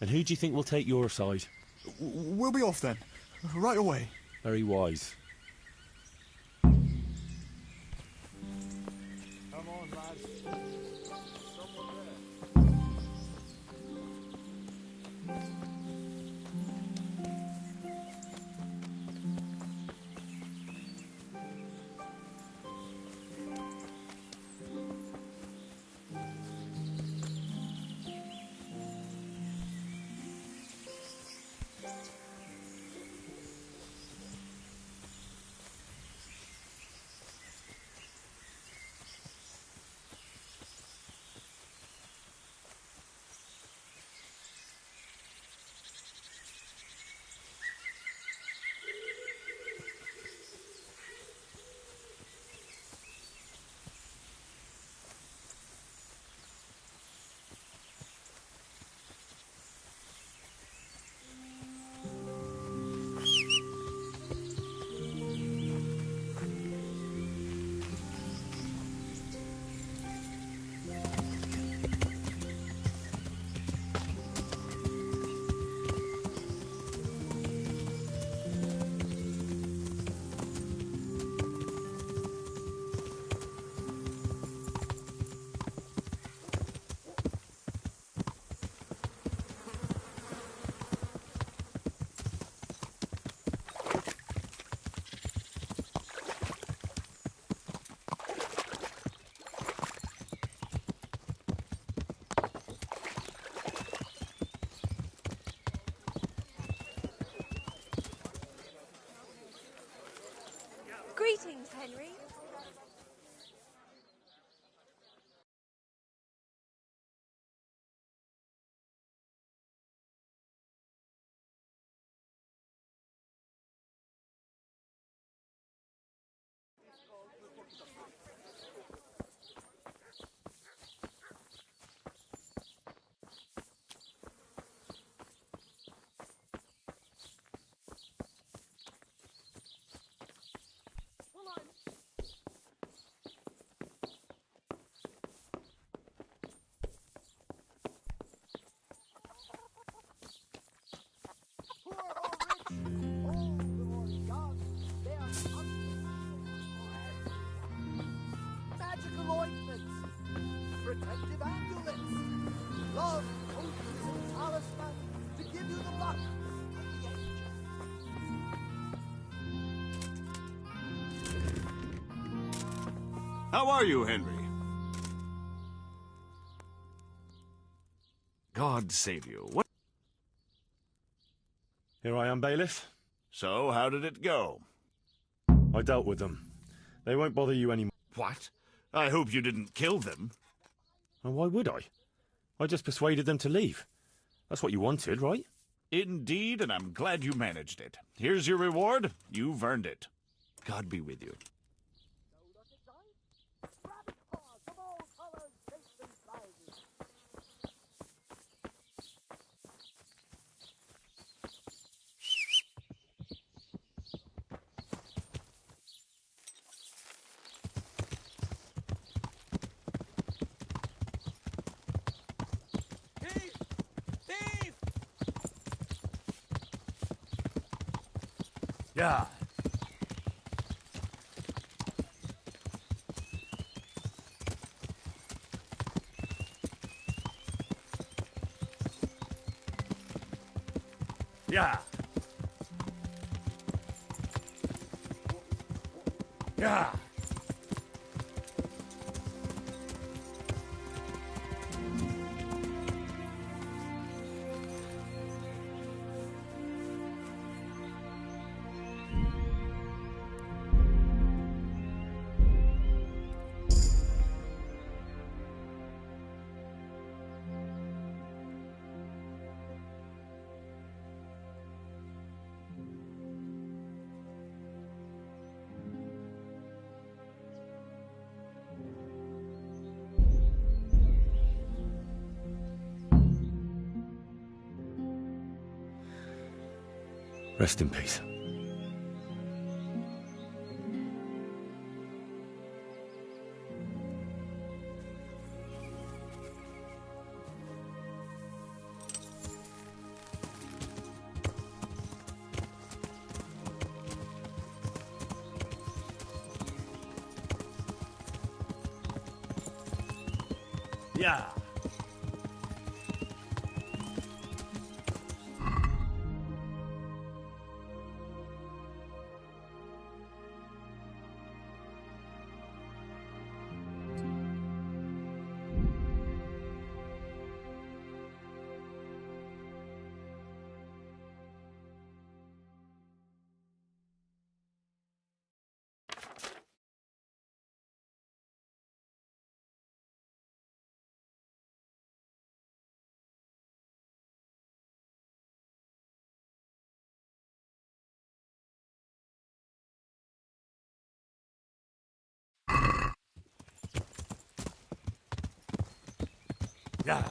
And who do you think will take your side? We'll be off then. Right away. Very wise. Come on, lads. Greetings, Henry. Magical ointments, protective amulets, love potions and talisman to give you the luck of the ages. How are you, Henry? God save you. What? Here I am, bailiff. So, how did it go? I dealt with them. They won't bother you anymore. What? I hope you didn't kill them. And why would I? I just persuaded them to leave. That's what you wanted, right? Indeed, and I'm glad you managed it. Here's your reward. You've earned it. God be with you. Yeah. Yeah. Yeah. Rest in peace. Yeah. Yeah.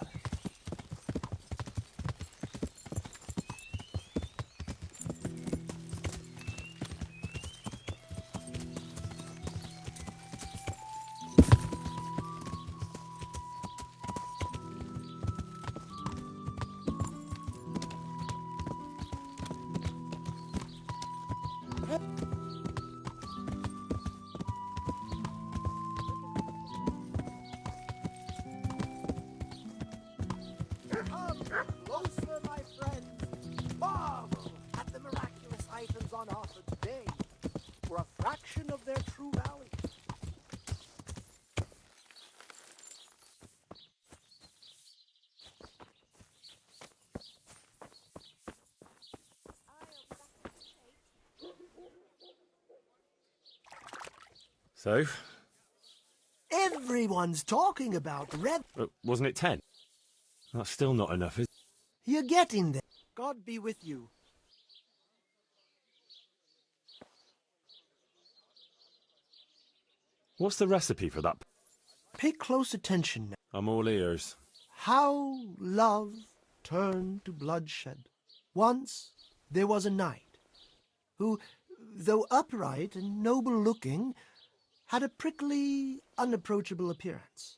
Come closer, my friends. Marvel at the miraculous items on offer today for a fraction of their true value. So, Everyone's talking about Rev. wasn't it 10? That's still not enough, is it? You're getting there. God be with you. What's the recipe for that? Pay close attention now. I'm all ears. How love turned to bloodshed. Once there was a knight who, though upright and noble-looking, had a prickly, unapproachable appearance.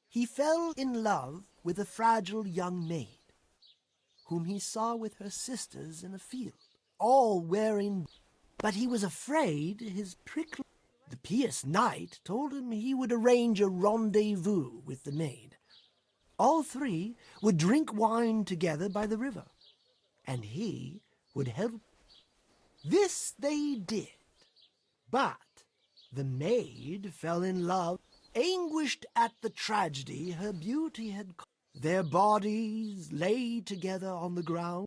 He fell in love with a fragile young maid, whom he saw with her sisters in a field, all wearing... But he was afraid his prickly... The pious knight told him he would arrange a rendezvous with the maid. All three would drink wine together by the river, and he would help. This they did, but the maid fell in love, anguished at the tragedy her beauty had caused. Their bodies lay together on the ground.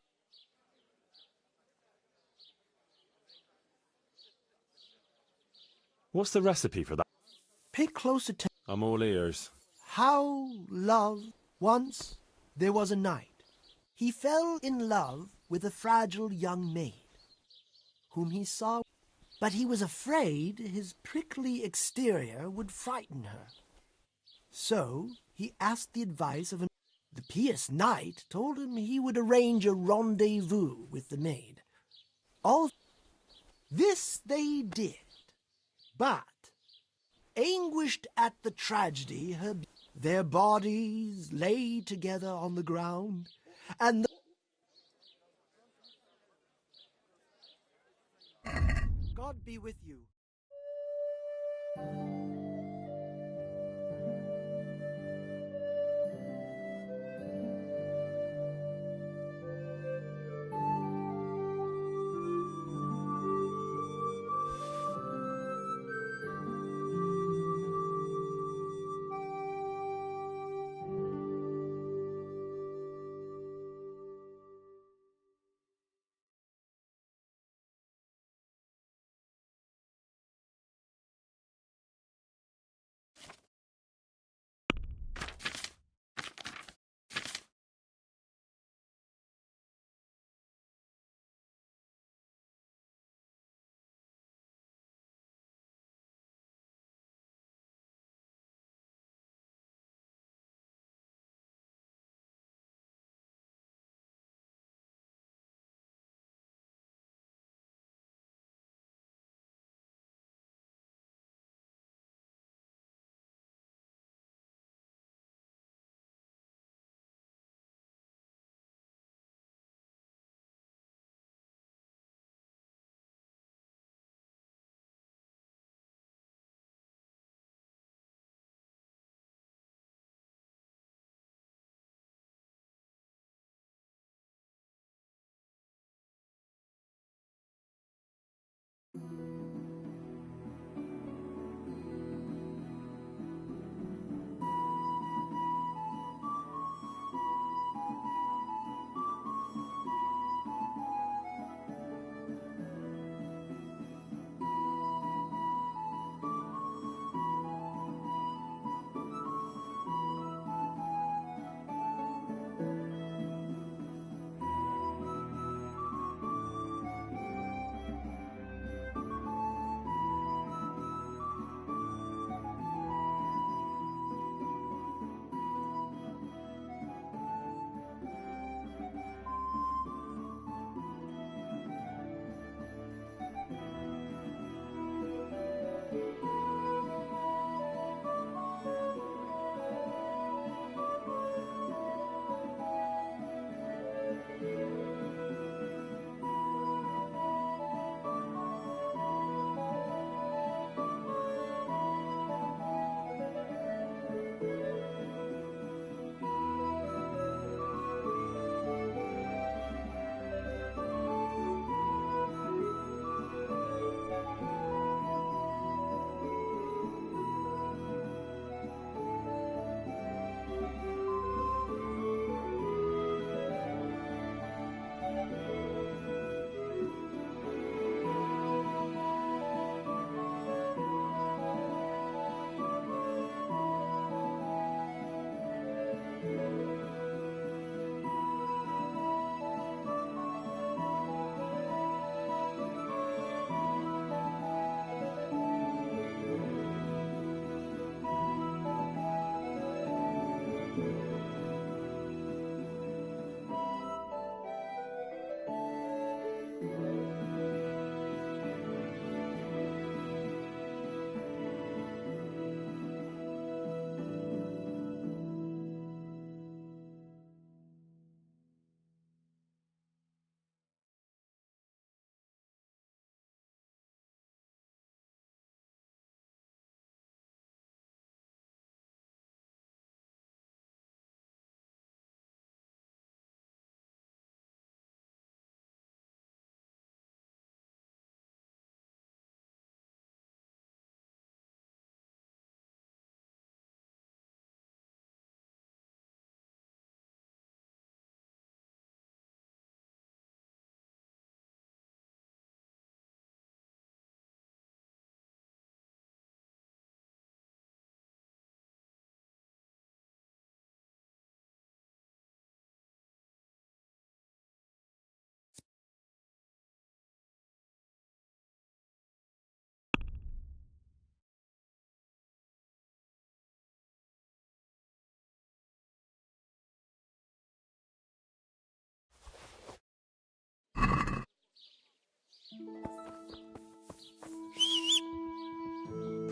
What's the recipe for that? Pay close attention. I'm all ears. How love... Once there was a knight. He fell in love with a fragile young maid, whom he saw, but he was afraid his prickly exterior would frighten her. So he asked the advice of The pious knight told him he would arrange a rendezvous with the maid. All this they did, but anguished at the tragedy, their bodies lay together on the ground, and God be with you.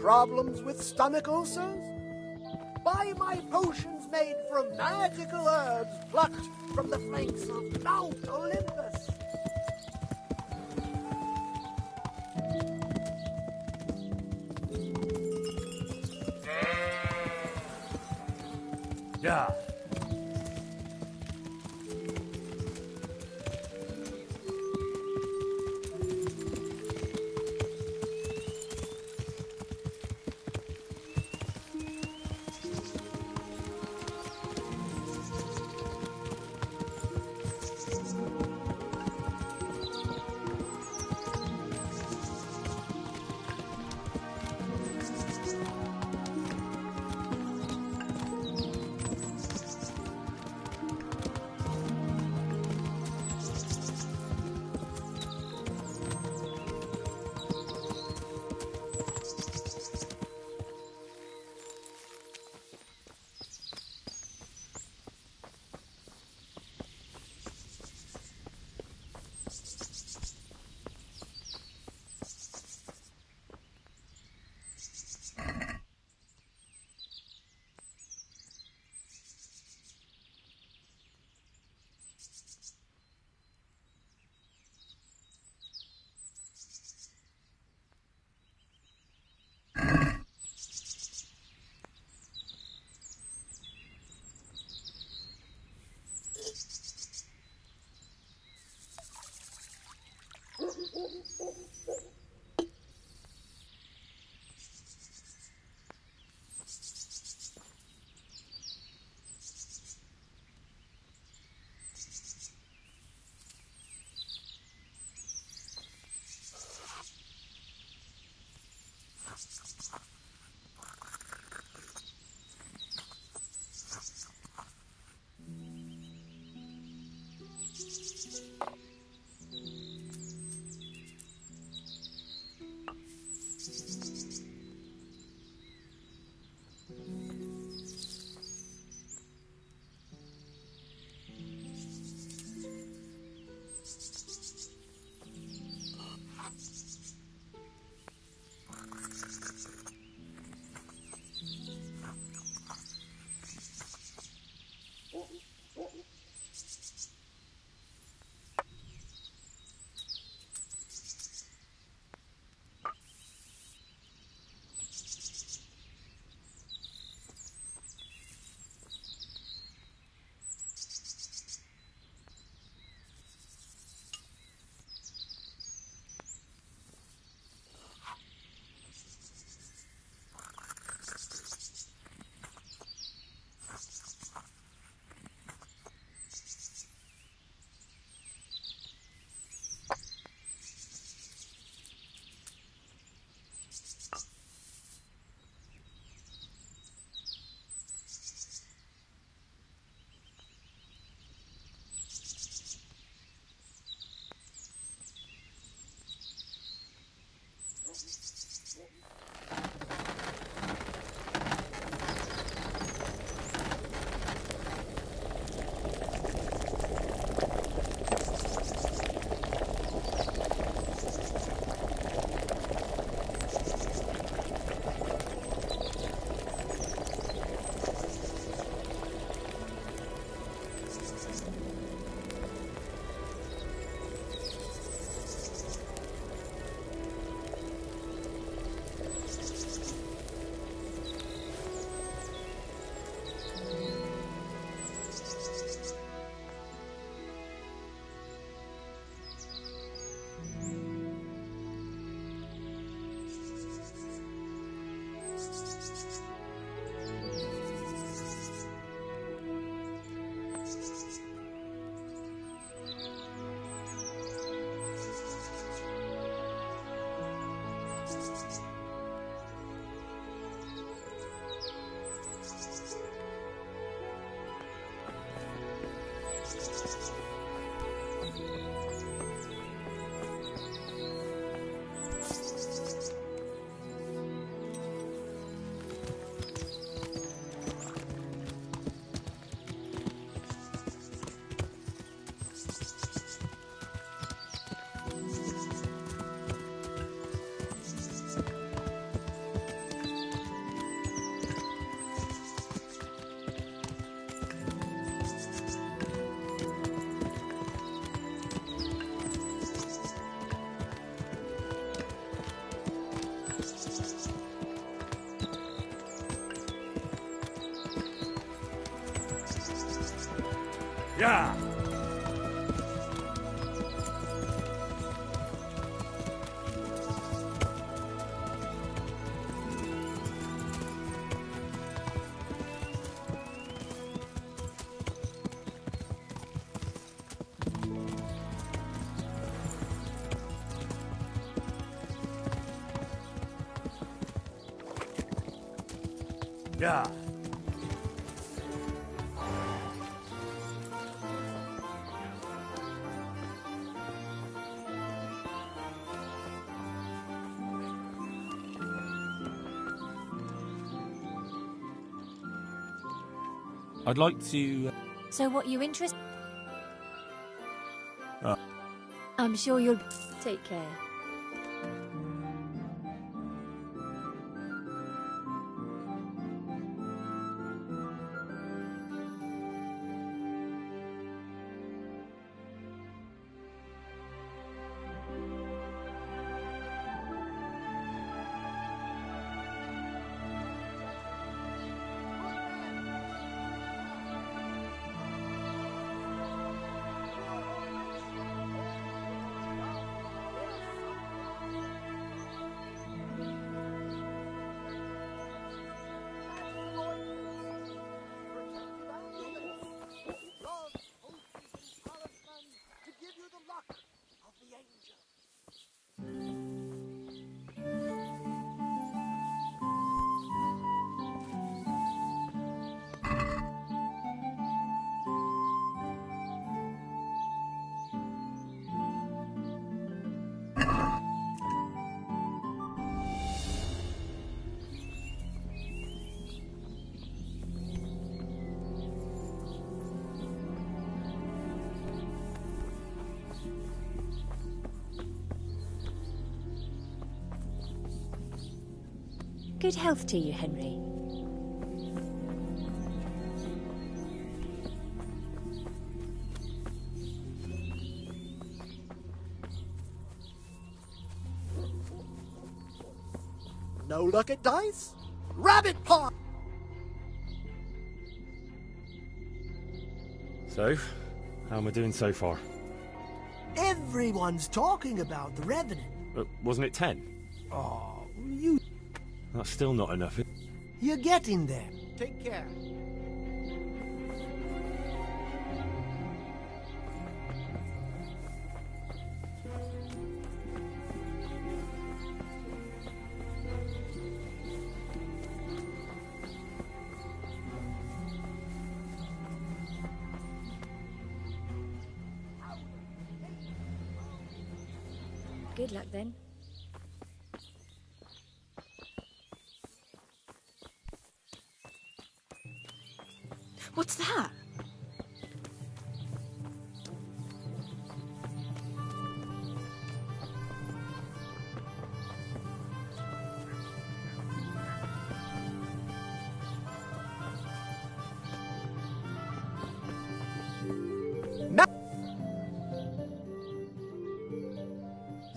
Problems with stomach ulcers? Buy my potions made from magical herbs plucked from the flanks of Mount Olympus. Yeah! Yeah! I'd like to... So what you interested? I'm sure you'll take care. Good health to you, Henry. No luck at dice? Rabbit paw! So, how am I doing so far? Everyone's talking about the Revenant. Wasn't it 10? Oh, That's still not enough. you're getting there. Take care. Good luck then. What's that?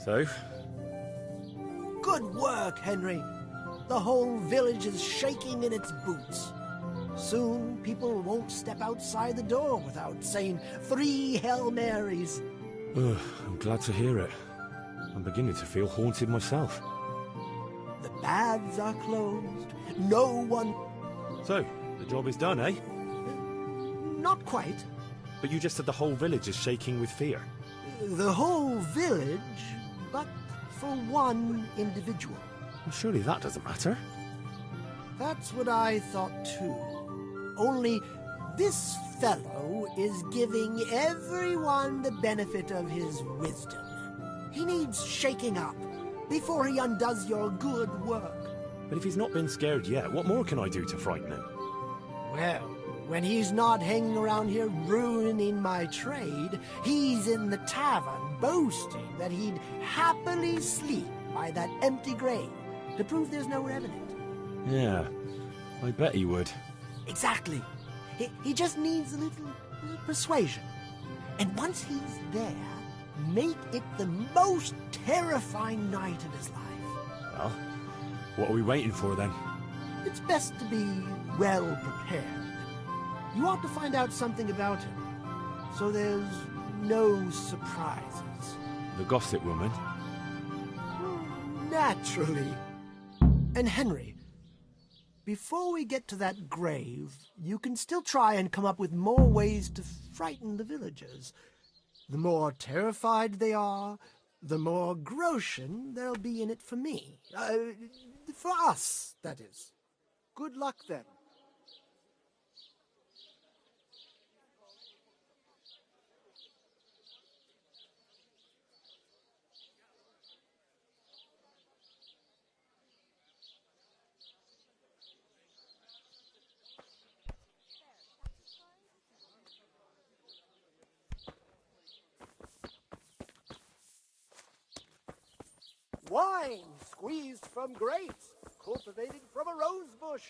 So? Good work, Henry. The whole village is shaking in its boots. Soon, people won't step outside the door without saying 3 Hail Marys. I'm glad to hear it. I'm beginning to feel haunted myself. The baths are closed. No one... So, the job is done, eh? Not quite. But you just said the whole village is shaking with fear. The whole village, but for one individual. Well, surely that doesn't matter. That's what I thought too. Only this fellow is giving everyone the benefit of his wisdom. He needs shaking up before he undoes your good work. But if he's not been scared yet, what more can I do to frighten him? Well, when he's not hanging around here ruining my trade, he's in the tavern boasting that he'd happily sleep by that empty grave to prove there's no revenant. Yeah, I bet he would. Exactly. He just needs a little persuasion. And once he's there, make it the most terrifying night of his life. Well, what are we waiting for then? It's best to be well prepared. You ought to find out something about him, so there's no surprises. The gossip woman? Naturally. And Henry, before we get to that grave, you can still try and come up with more ways to frighten the villagers. The more terrified they are, the more groschen there'll be in it for me. For us, that is. Good luck, then. Wine squeezed from grapes, cultivated from a rose bush.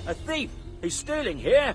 A thief! He's stealing here!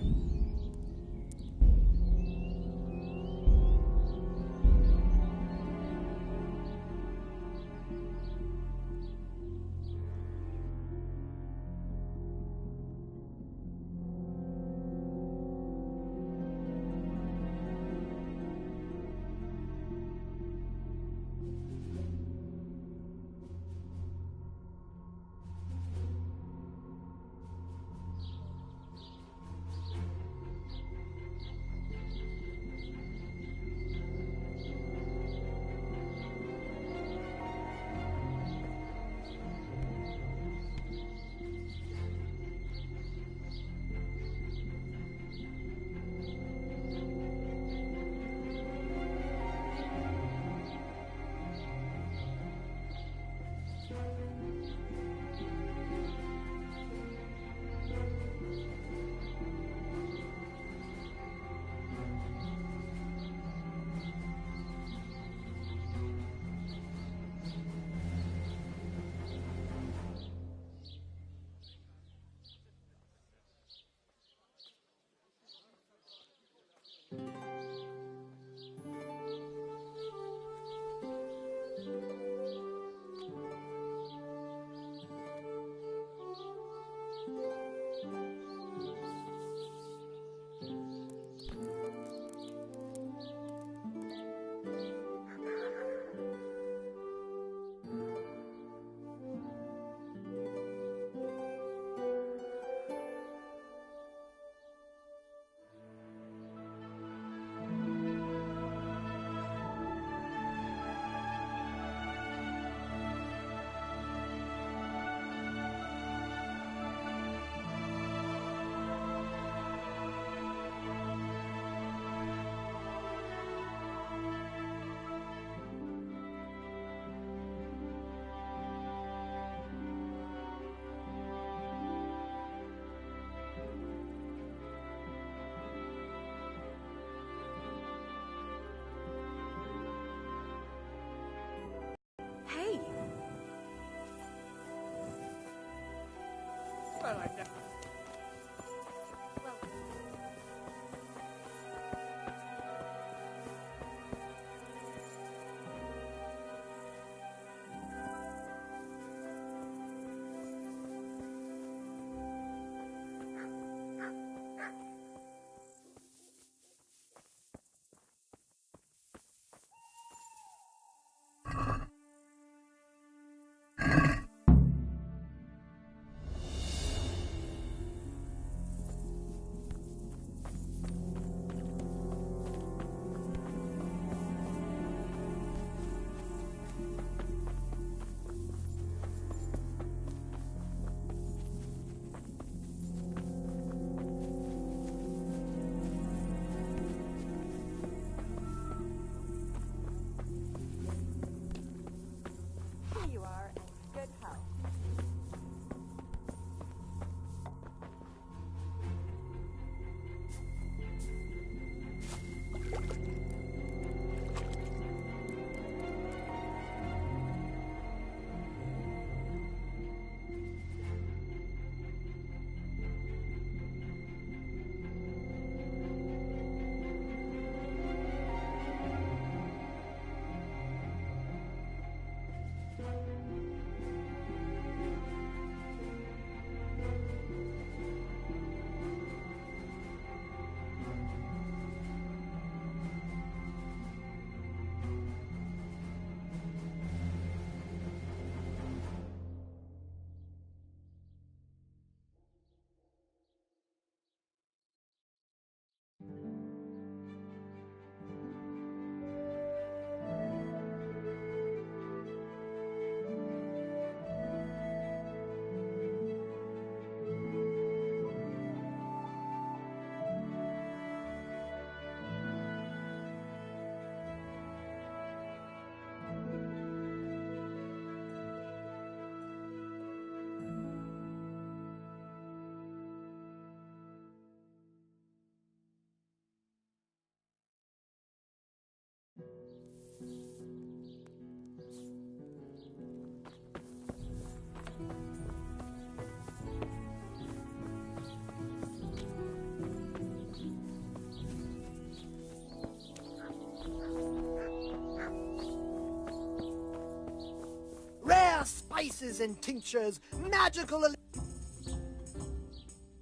spices and tinctures, magical...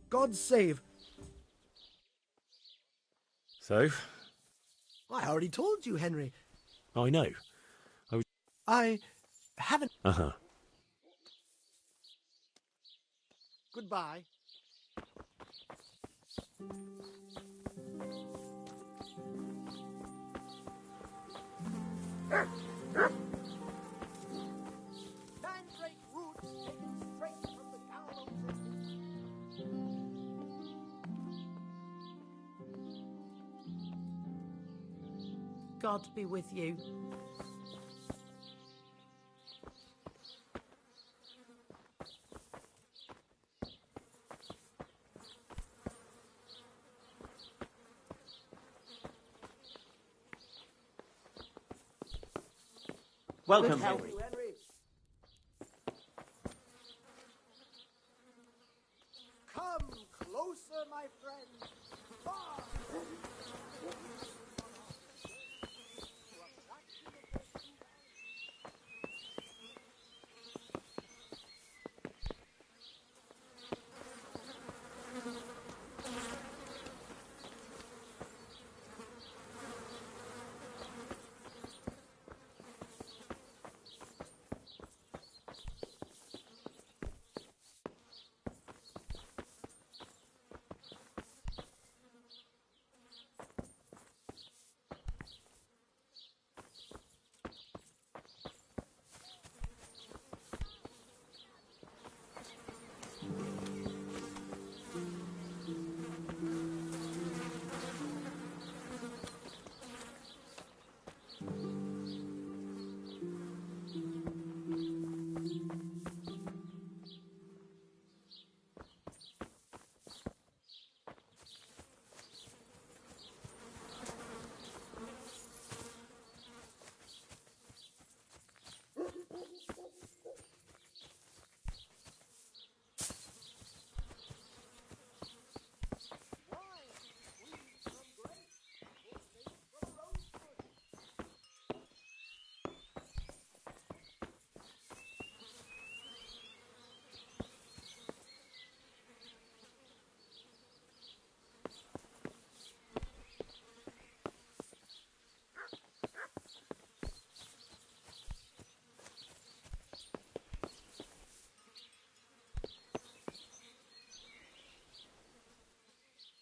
God save. So? I already told you, Henry. I know. I haven't... Uh-huh. Goodbye. Mandrake root taken straight from the gallows. God be with you. Welcome, Good health. Henry. Come closer, my friend. Far.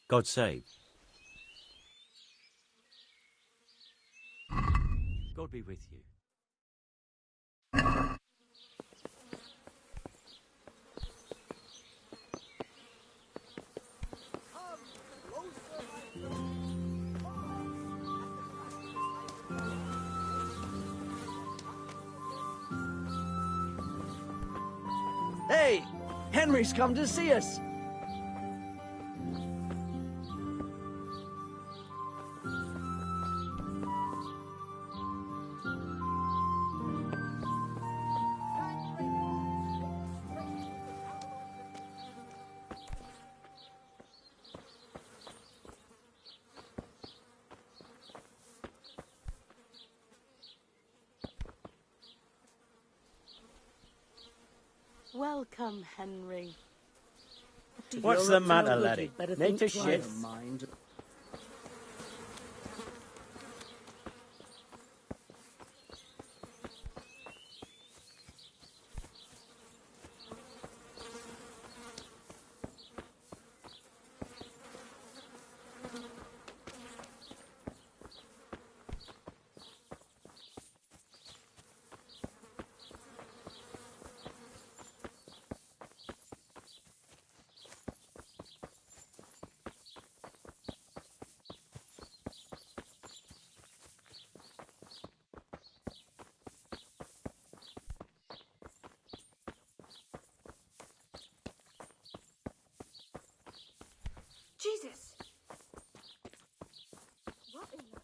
God save. God be with you. Hey, Henry's come to see us. Welcome, Henry. What's the matter, laddie? Need to shift? Mind. Jesus! What in the...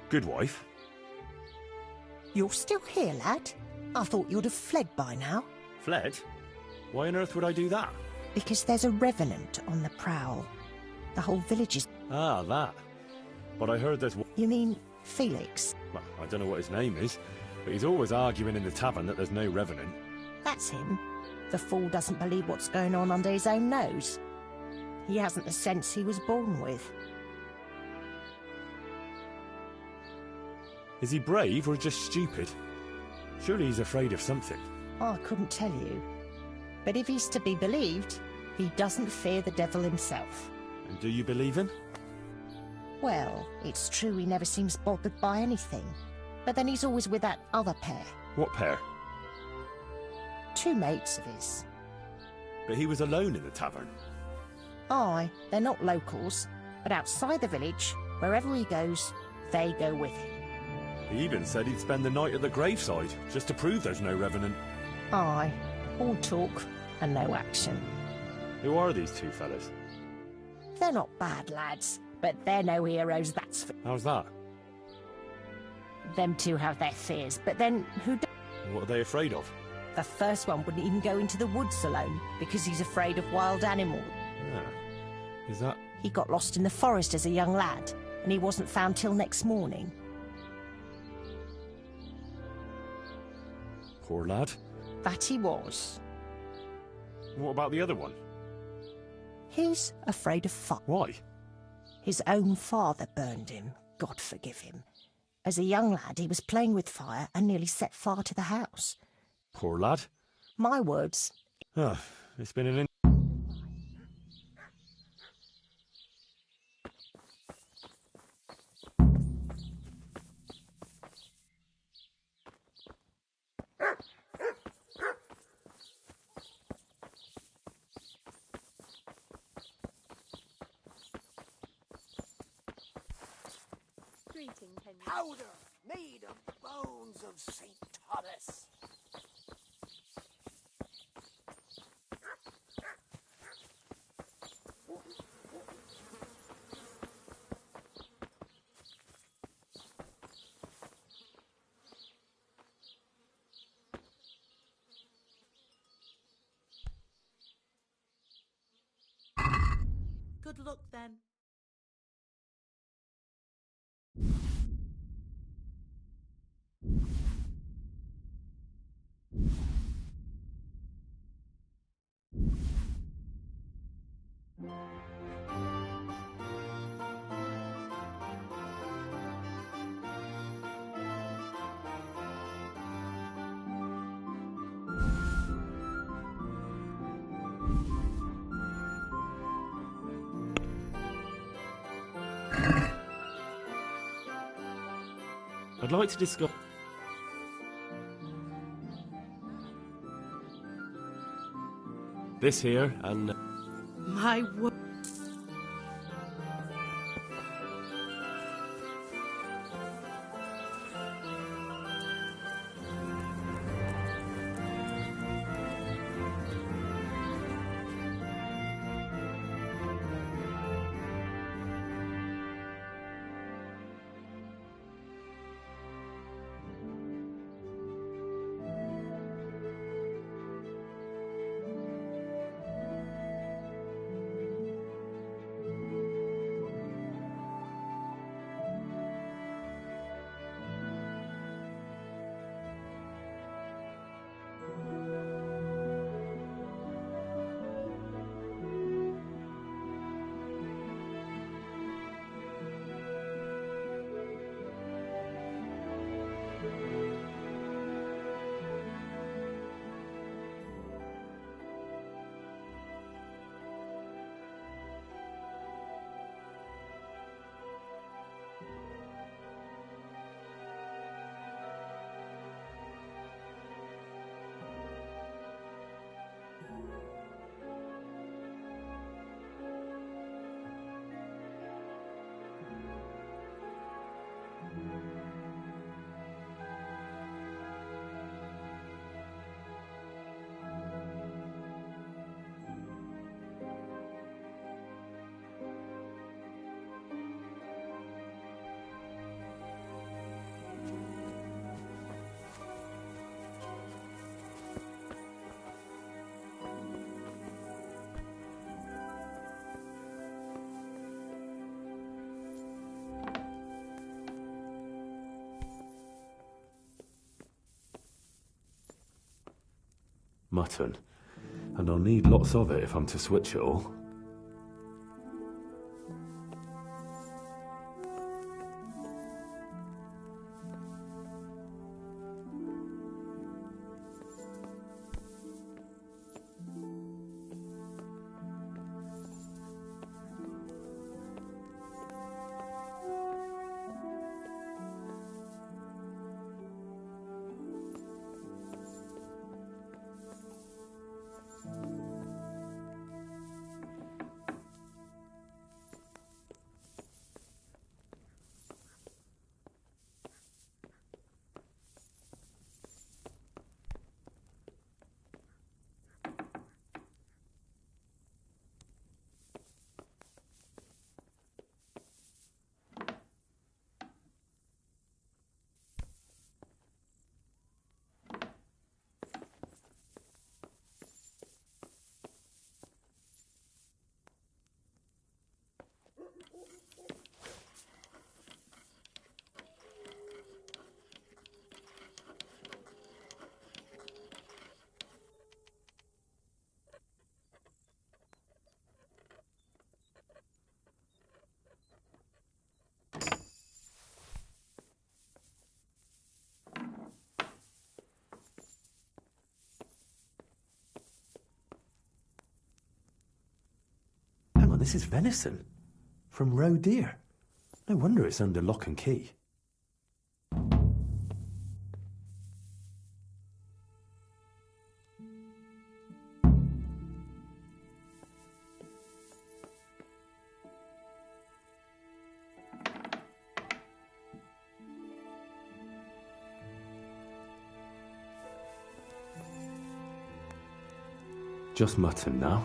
Good wife. You're still here, lad? I thought you'd have fled by now. Fled? Why on earth would I do that? Because there's a revenant on the prowl. The whole village is... Ah, that. But I heard there's... You mean Felix? Well, I don't know what his name is, but he's always arguing in the tavern that there's no revenant. That's him. The fool doesn't believe what's going on under his own nose. He hasn't the sense he was born with. Is he brave or just stupid? Surely he's afraid of something. I couldn't tell you. But if he's to be believed, he doesn't fear the devil himself. And do you believe him? Well, it's true he never seems bothered by anything. But then he's always with that other pair. What pair? 2 mates of his. But he was alone in the tavern. Aye, they're not locals, but outside the village, wherever he goes, they go with him. He even said he'd spend the night at the graveside, just to prove there's no revenant. Aye, all talk and no action. Who are these 2 fellas? They're not bad lads, but they're no heroes, that's for... How's that? Them 2 have their fears, but then who do... What are they afraid of? The first one wouldn't even go into the woods alone, because he's afraid of wild animals. Ah. Is that... He got lost in the forest as a young lad, and he wasn't found till next morning. Poor lad. That he was. What about the other one? He's afraid of fire. Why? His own father burned him, God forgive him. As a young lad, he was playing with fire and nearly set fire to the house. Poor lad. My words. Ah, it's been an... Powder made of bones of St. Thomas. Good luck then. I'd like to discuss... this here, and... My word. Mutton. And I'll need lots of it if I'm to switch it all. Hang on, this is venison. From roe deer. No wonder it's under lock and key. Just mutton now.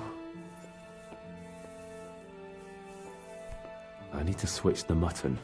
I need to switch the mutton.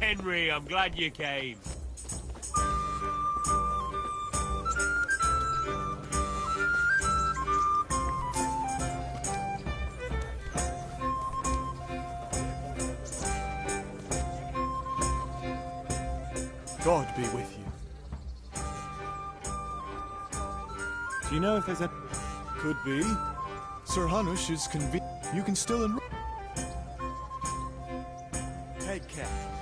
Henry, I'm glad you came. God be with you. Do you know if there's a... Could be. Sir Hanush is convenient. You can still enroll. Take care.